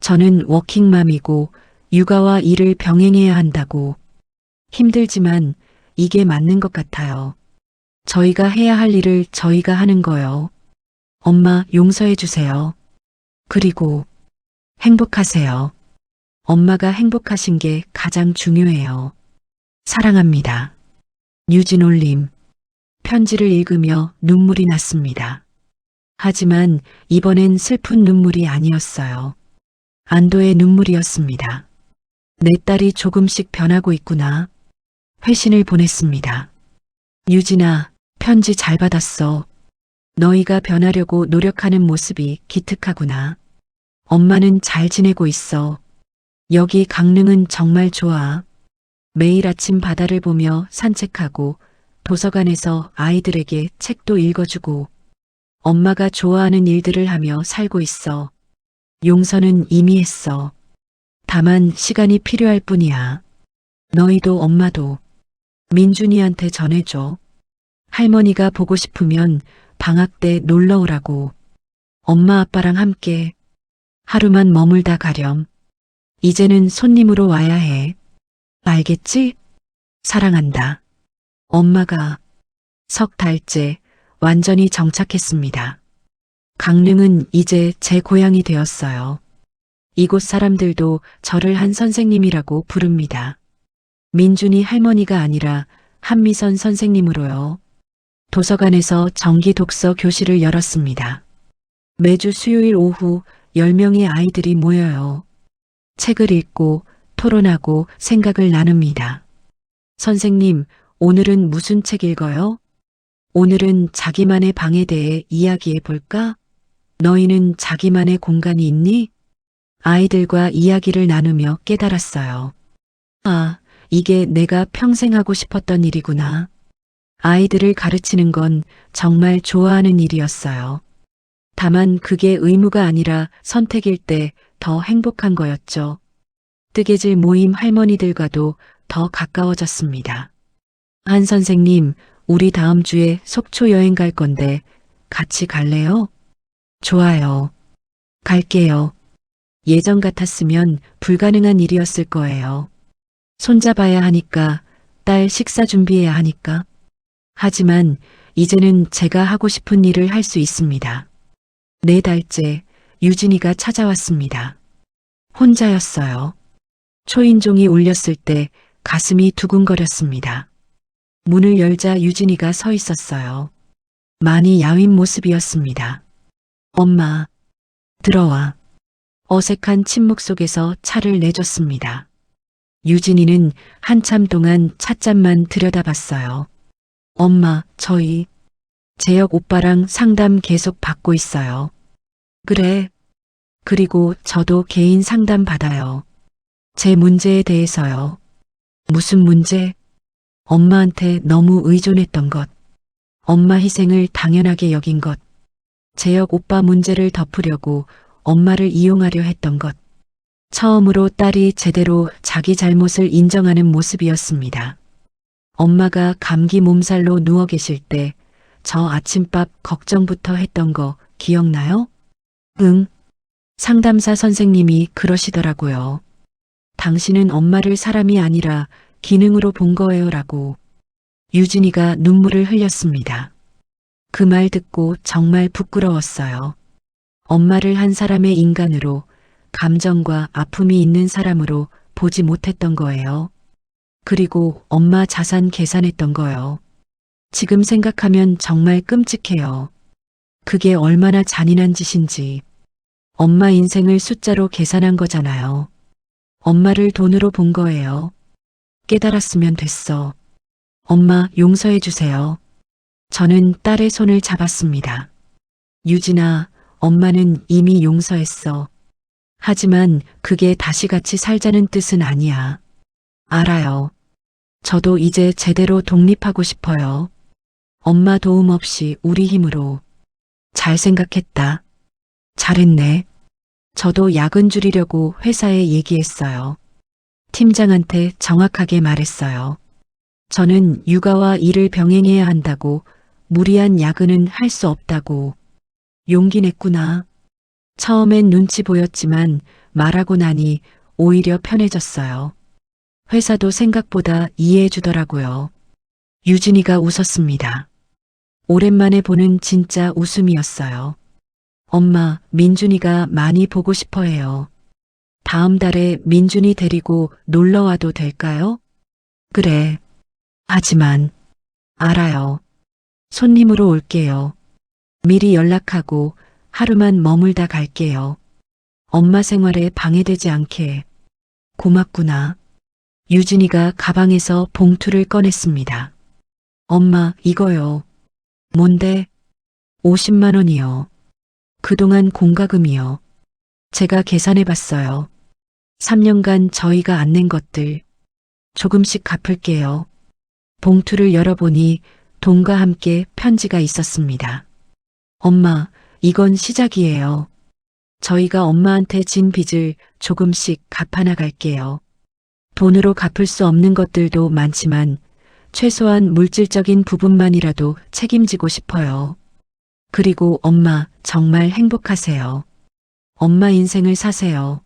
저는 워킹맘이고 육아와 일을 병행해야 한다고. 힘들지만 이게 맞는 것 같아요. 저희가 해야 할 일을 저희가 하는 거요. 엄마 용서해 주세요. 그리고 행복하세요. 엄마가 행복하신 게 가장 중요해요. 사랑합니다. 유진올림. 편지를 읽으며 눈물이 났습니다. 하지만 이번엔 슬픈 눈물이 아니었어요. 안도의 눈물이었습니다. 내 딸이 조금씩 변하고 있구나. 회신을 보냈습니다. 유진아, 편지 잘 받았어. 너희가 변하려고 노력하는 모습이 기특하구나. 엄마는 잘 지내고 있어. 여기 강릉은 정말 좋아. 매일 아침 바다를 보며 산책하고 도서관에서 아이들에게 책도 읽어주고 엄마가 좋아하는 일들을 하며 살고 있어. 용서는 이미 했어. 다만 시간이 필요할 뿐이야. 너희도 엄마도 민준이한테 전해줘. 할머니가 보고 싶으면 방학 때 놀러 오라고. 엄마 아빠랑 함께 하루만 머물다 가렴. 이제는 손님으로 와야 해. 알겠지? 사랑한다. 엄마가. 3달째 완전히 정착했습니다. 강릉은 이제 제 고향이 되었어요. 이곳 사람들도 저를 한 선생님이라고 부릅니다. 민준이 할머니가 아니라 한미선 선생님으로요. 도서관에서 정기 독서 교실을 열었습니다. 매주 수요일 오후 10명의 아이들이 모여요. 책을 읽고 토론하고 생각을 나눕니다. 선생님, 오늘은 무슨 책 읽어요? 오늘은 자기만의 방에 대해 이야기해 볼까? 너희는 자기만의 공간이 있니? 아이들과 이야기를 나누며 깨달았어요. 아, 이게 내가 평생 하고 싶었던 일이구나. 아이들을 가르치는 건 정말 좋아하는 일이었어요. 다만 그게 의무가 아니라 선택일 때 더 행복한 거였죠. 뜨개질 모임 할머니들과도 더 가까워졌습니다. 한 선생님, 우리 다음 주에 속초 여행 갈 건데 같이 갈래요? 좋아요. 갈게요. 예전 같았으면 불가능한 일이었을 거예요. 손잡아야 하니까, 딸 식사 준비해야 하니까. 하지만 이제는 제가 하고 싶은 일을 할 수 있습니다. 4달째 유진이가 찾아왔습니다. 혼자였어요. 초인종이 울렸을 때 가슴이 두근거렸습니다. 문을 열자 유진이가 서 있었어요. 많이 야윈 모습이었습니다. 엄마, 들어와. 어색한 침묵 속에서 차를 내줬습니다. 유진이는 한참 동안 찻잔만 들여다봤어요. 엄마, 저희 재혁 오빠랑 상담 계속 받고 있어요. 그래. 그리고 저도 개인 상담 받아요. 제 문제에 대해서요. 무슨 문제? 엄마한테 너무 의존했던 것. 엄마 희생을 당연하게 여긴 것. 재혁 오빠 문제를 덮으려고 엄마를 이용하려 했던 것. 처음으로 딸이 제대로 자기 잘못을 인정하는 모습이었습니다. 엄마가 감기 몸살로 누워 계실 때 저 아침밥 걱정부터 했던 거 기억나요? 응. 상담사 선생님이 그러시더라고요. 당신은 엄마를 사람이 아니라 기능으로 본 거예요 라고. 유진이가 눈물을 흘렸습니다. 그 말 듣고 정말 부끄러웠어요. 엄마를 한 사람의 인간으로, 감정과 아픔이 있는 사람으로 보지 못했던 거예요. 그리고 엄마 자산 계산했던 거요. 지금 생각하면 정말 끔찍해요. 그게 얼마나 잔인한 짓인지. 엄마 인생을 숫자로 계산한 거잖아요. 엄마를 돈으로 본 거예요. 깨달았으면 됐어. 엄마 용서해 주세요. 저는 딸의 손을 잡았습니다. 유진아, 엄마는 이미 용서했어. 하지만 그게 다시 같이 살자는 뜻은 아니야. 알아요. 저도 이제 제대로 독립하고 싶어요. 엄마 도움 없이 우리 힘으로. 잘 생각했다. 잘했네. 저도 야근 줄이려고 회사에 얘기했어요. 팀장한테 정확하게 말했어요. 저는 육아와 일을 병행해야 한다고, 무리한 야근은 할 수 없다고. 용기 냈구나. 처음엔 눈치 보였지만 말하고 나니 오히려 편해졌어요. 회사도 생각보다 이해해 주더라고요. 유진이가 웃었습니다. 오랜만에 보는 진짜 웃음이었어요. 엄마, 민준이가 많이 보고 싶어 해요. 다음 달에 민준이 데리고 놀러 와도 될까요? 그래. 하지만, 알아요. 손님으로 올게요. 미리 연락하고 하루만 머물다 갈게요. 엄마 생활에 방해되지 않게. 고맙구나. 유진이가 가방에서 봉투를 꺼냈습니다. 엄마, 이거요. 뭔데? 50만 원이요. 그동안 공과금이요. 제가 계산해 봤어요. 3년간 저희가 안 낸 것들 조금씩 갚을게요. 봉투를 열어보니 돈과 함께 편지가 있었습니다. 엄마, 이건 시작이에요. 저희가 엄마한테 진 빚을 조금씩 갚아나갈게요. 돈으로 갚을 수 없는 것들도 많지만 최소한 물질적인 부분만이라도 책임지고 싶어요. 그리고 엄마 정말 행복하세요. 엄마 인생을 사세요.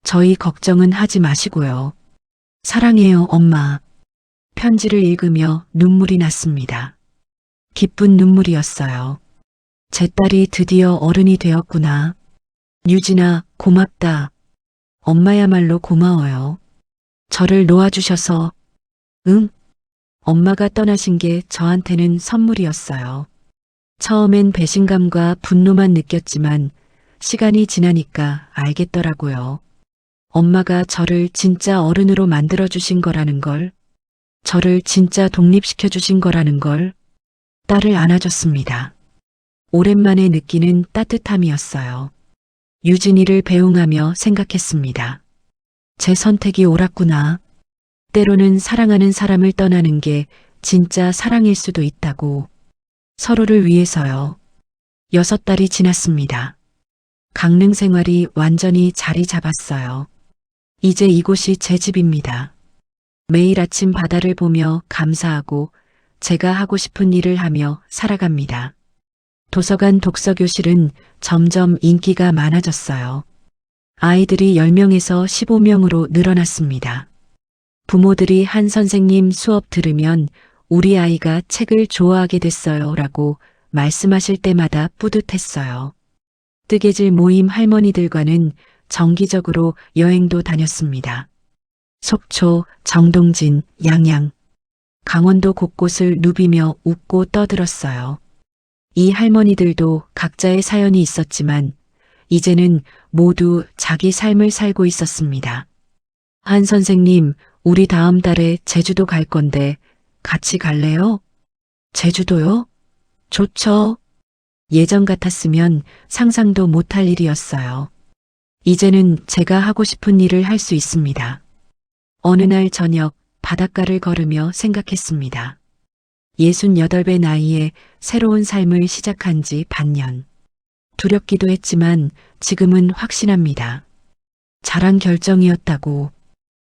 저희 걱정은 하지 마시고요. 사랑해요, 엄마. 편지를 읽으며 눈물이 났습니다. 기쁜 눈물이었어요. 제 딸이 드디어 어른이 되었구나. 유진아, 고맙다. 엄마야말로 고마워요. 저를 놓아주셔서. 응? 엄마가 떠나신 게 저한테는 선물이었어요. 처음엔 배신감과 분노만 느꼈지만 시간이 지나니까 알겠더라고요. 엄마가 저를 진짜 어른으로 만들어주신 거라는 걸, 저를 진짜 독립시켜주신 거라는 걸. 딸을 안아줬습니다. 오랜만에 느끼는 따뜻함이었어요. 유진이를 배웅하며 생각했습니다. 제 선택이 옳았구나. 때로는 사랑하는 사람을 떠나는 게 진짜 사랑일 수도 있다고. 서로를 위해서요. 6달이 지났습니다. 강릉 생활이 완전히 자리 잡았어요. 이제 이곳이 제 집입니다. 매일 아침 바다를 보며 감사하고 제가 하고 싶은 일을 하며 살아갑니다. 도서관 독서교실은 점점 인기가 많아졌어요. 아이들이 10명에서 15명으로 늘어났습니다. 부모들이 한 선생님 수업 들으면 우리 아이가 책을 좋아하게 됐어요 라고 말씀하실 때마다 뿌듯했어요. 뜨개질 모임 할머니들과는 정기적으로 여행도 다녔습니다. 속초, 정동진, 양양, 강원도 곳곳을 누비며 웃고 떠들었어요. 이 할머니들도 각자의 사연이 있었지만 이제는 모두 자기 삶을 살고 있었습니다. 한 선생님, 우리 다음 달에 제주도 갈 건데 같이 갈래요? 제주도요? 좋죠. 예전 같았으면 상상도 못할 일이었어요. 이제는 제가 하고 싶은 일을 할 수 있습니다. 어느 날 저녁 바닷가를 걸으며 생각했습니다. 68배 나이에 새로운 삶을 시작한 지 반년. 두렵기도 했지만 지금은 확신합니다. 잘한 결정이었다고.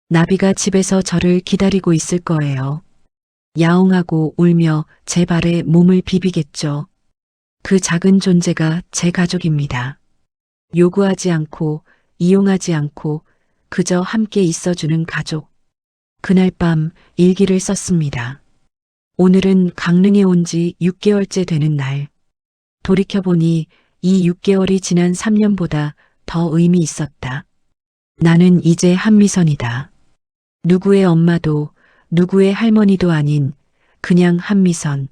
나비가 집에서 저를 기다리고 있을 거예요. 야옹하고 울며 제 발에 몸을 비비겠죠. 그 작은 존재가 제 가족입니다. 요구하지 않고 이용하지 않고 그저 함께 있어주는 가족. 그날 밤 일기를 썼습니다. 오늘은 강릉에 온 지 6개월째 되는 날. 돌이켜보니 이 6개월이 지난 3년보다 더 의미 있었다. 나는 이제 한미선이다. 누구의 엄마도 누구의 할머니도 아닌 그냥 한미선.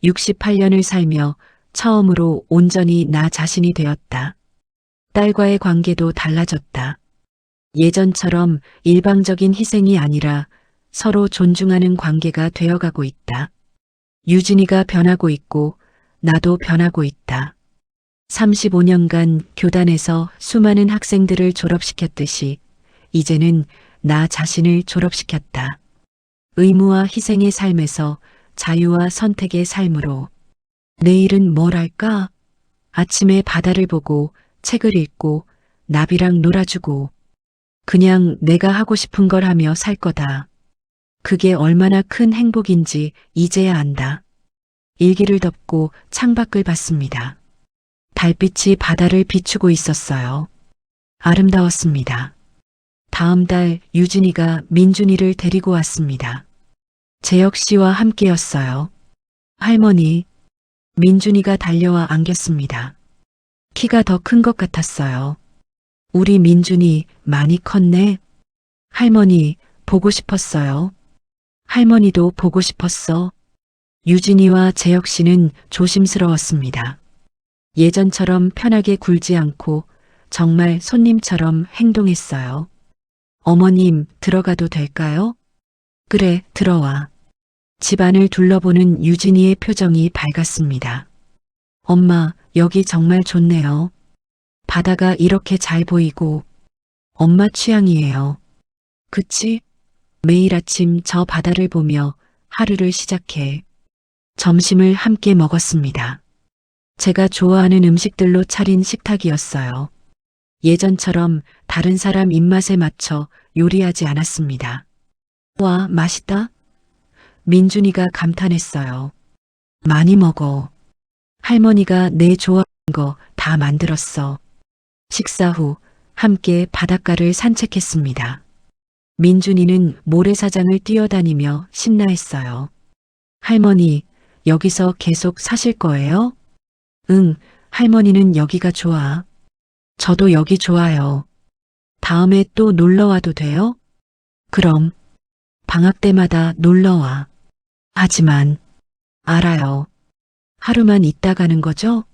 68년을 살며 처음으로 온전히 나 자신이 되었다. 딸과의 관계도 달라졌다. 예전처럼 일방적인 희생이 아니라 서로 존중하는 관계가 되어가고 있다. 유진이가 변하고 있고 나도 변하고 있다. 35년간 교단에서 수많은 학생들을 졸업시켰듯이 이제는 나 자신을 졸업시켰다. 의무와 희생의 삶에서 자유와 선택의 삶으로. 내일은 뭘 할까? 아침에 바다를 보고 책을 읽고 나비랑 놀아주고 그냥 내가 하고 싶은 걸 하며 살 거다. 그게 얼마나 큰 행복인지 이제야 안다. 일기를 덮고 창밖을 봤습니다. 달빛이 바다를 비추고 있었어요. 아름다웠습니다. 다음 달 유진이가 민준이를 데리고 왔습니다. 재혁 씨와 함께였어요. 할머니, 민준이가 달려와 안겼습니다. 키가 더 큰 것 같았어요. 우리 민준이 많이 컸네. 할머니, 보고 싶었어요. 할머니도 보고 싶었어. 유진이와 재혁 씨는 조심스러웠습니다. 예전처럼 편하게 굴지 않고 정말 손님처럼 행동했어요. 어머님, 들어가도 될까요? 그래, 들어와. 집안을 둘러보는 유진이의 표정이 밝았습니다. 엄마, 여기 정말 좋네요. 바다가 이렇게 잘 보이고 엄마 취향이에요. 그치? 매일 아침 저 바다를 보며 하루를 시작해. 점심을 함께 먹었습니다. 제가 좋아하는 음식들로 차린 식탁이었어요. 예전처럼 다른 사람 입맛에 맞춰 요리하지 않았습니다. 와, 맛있다? 민준이가 감탄했어요. 많이 먹어. 할머니가 내 좋아하는 거 다 만들었어. 식사 후 함께 바닷가를 산책했습니다. 민준이는 모래사장을 뛰어다니며 신나했어요. 할머니, 여기서 계속 사실 거예요? 응, 할머니는 여기가 좋아. 저도 여기 좋아요. 다음에 또 놀러 와도 돼요? 그럼, 방학 때마다 놀러 와. 하지만, 알아요. 하루만 있다 가는 거죠?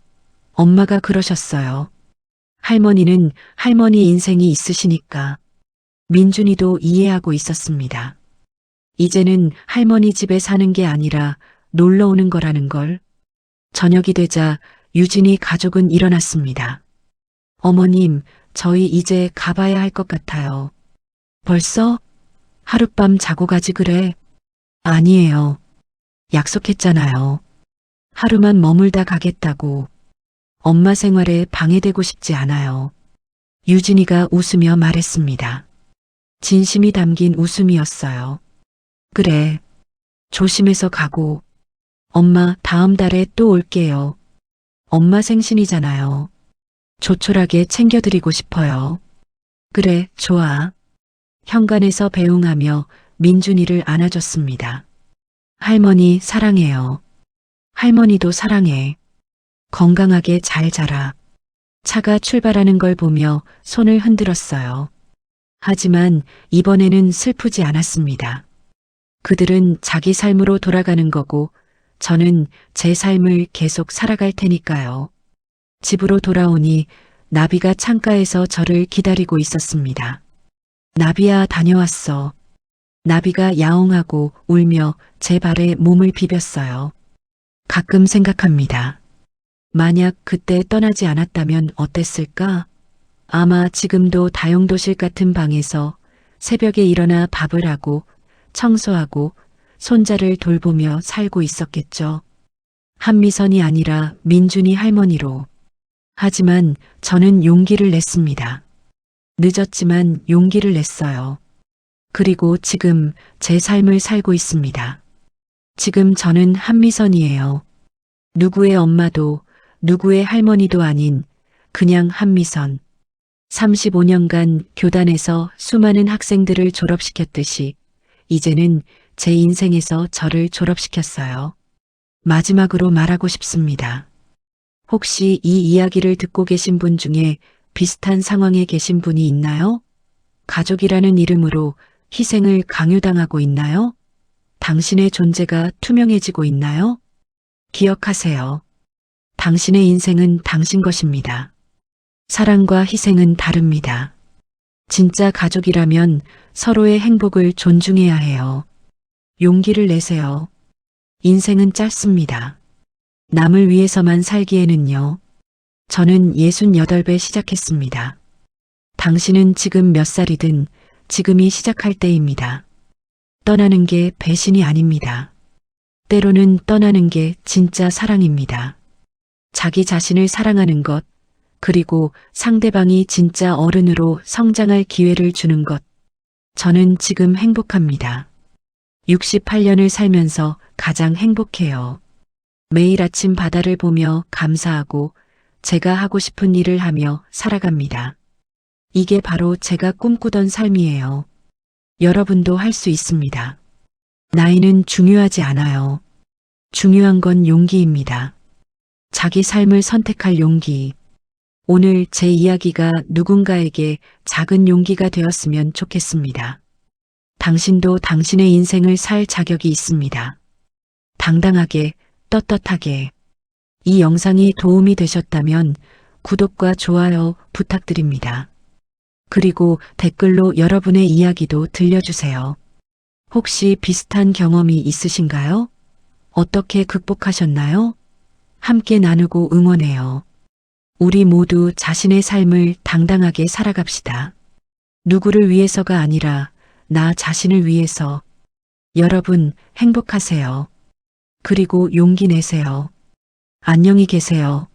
엄마가 그러셨어요. 할머니는 할머니 인생이 있으시니까. 민준이도 이해하고 있었습니다. 이제는 할머니 집에 사는 게 아니라 놀러 오는 거라는 걸. 저녁이 되자 유진이 가족은 일어났습니다. 어머님, 저희 이제 가봐야 할 것 같아요. 벌써? 하룻밤 자고 가지 그래. 아니에요. 약속했잖아요. 하루만 머물다 가겠다고. 엄마 생활에 방해되고 싶지 않아요. 유진이가 웃으며 말했습니다. 진심이 담긴 웃음이었어요. 그래. 조심해서 가고. 엄마 다음 달에 또 올게요. 엄마 생신이잖아요. 조촐하게 챙겨드리고 싶어요. 그래, 좋아. 현관에서 배웅하며 민준이를 안아줬습니다. 할머니 사랑해요. 할머니도 사랑해. 건강하게 잘 자라. 차가 출발하는 걸 보며 손을 흔들었어요. 하지만 이번에는 슬프지 않았습니다. 그들은 자기 삶으로 돌아가는 거고 저는 제 삶을 계속 살아갈 테니까요. 집으로 돌아오니 나비가 창가에서 저를 기다리고 있었습니다. 나비야, 다녀왔어. 나비가 야옹하고 울며 제 발에 몸을 비볐어요. 가끔 생각합니다. 만약 그때 떠나지 않았다면 어땠을까? 아마 지금도 다용도실 같은 방에서 새벽에 일어나 밥을 하고 청소하고 손자를 돌보며 살고 있었겠죠. 한미선이 아니라 민준이 할머니로. 하지만 저는 용기를 냈습니다. 늦었지만 용기를 냈어요. 그리고 지금 제 삶을 살고 있습니다. 지금 저는 한미선이에요. 누구의 엄마도 누구의 할머니도 아닌 그냥 한미선. 35년간 교단에서 수많은 학생들을 졸업시켰듯이 이제는 제 인생에서 저를 졸업시켰어요. 마지막으로 말하고 싶습니다. 혹시 이 이야기를 듣고 계신 분 중에 비슷한 상황에 계신 분이 있나요? 가족이라는 이름으로 희생을 강요당하고 있나요? 당신의 존재가 투명해지고 있나요? 기억하세요. 당신의 인생은 당신 것입니다. 사랑과 희생은 다릅니다. 진짜 가족이라면 서로의 행복을 존중해야 해요. 용기를 내세요. 인생은 짧습니다. 남을 위해서만 살기에는요. 저는 68배 시작했습니다. 당신은 지금 몇 살이든 지금이 시작할 때입니다. 떠나는 게 배신이 아닙니다. 때로는 떠나는 게 진짜 사랑입니다. 자기 자신을 사랑하는 것, 그리고 상대방이 진짜 어른으로 성장할 기회를 주는 것. 저는 지금 행복합니다. 68년을 살면서 가장 행복해요. 매일 아침 바다를 보며 감사하고 제가 하고 싶은 일을 하며 살아갑니다. 이게 바로 제가 꿈꾸던 삶이에요. 여러분도 할 수 있습니다. 나이는 중요하지 않아요. 중요한 건 용기입니다. 자기 삶을 선택할 용기. 오늘 제 이야기가 누군가에게 작은 용기가 되었으면 좋겠습니다. 당신도 당신의 인생을 살 자격이 있습니다. 당당하게, 떳떳하게. 이 영상이 도움이 되셨다면 구독과 좋아요 부탁드립니다. 그리고 댓글로 여러분의 이야기도 들려주세요. 혹시 비슷한 경험이 있으신가요? 어떻게 극복하셨나요? 함께 나누고 응원해요. 우리 모두 자신의 삶을 당당하게 살아갑시다. 누구를 위해서가 아니라 나 자신을 위해서. 여러분 행복하세요. 그리고 용기 내세요. 안녕히 계세요.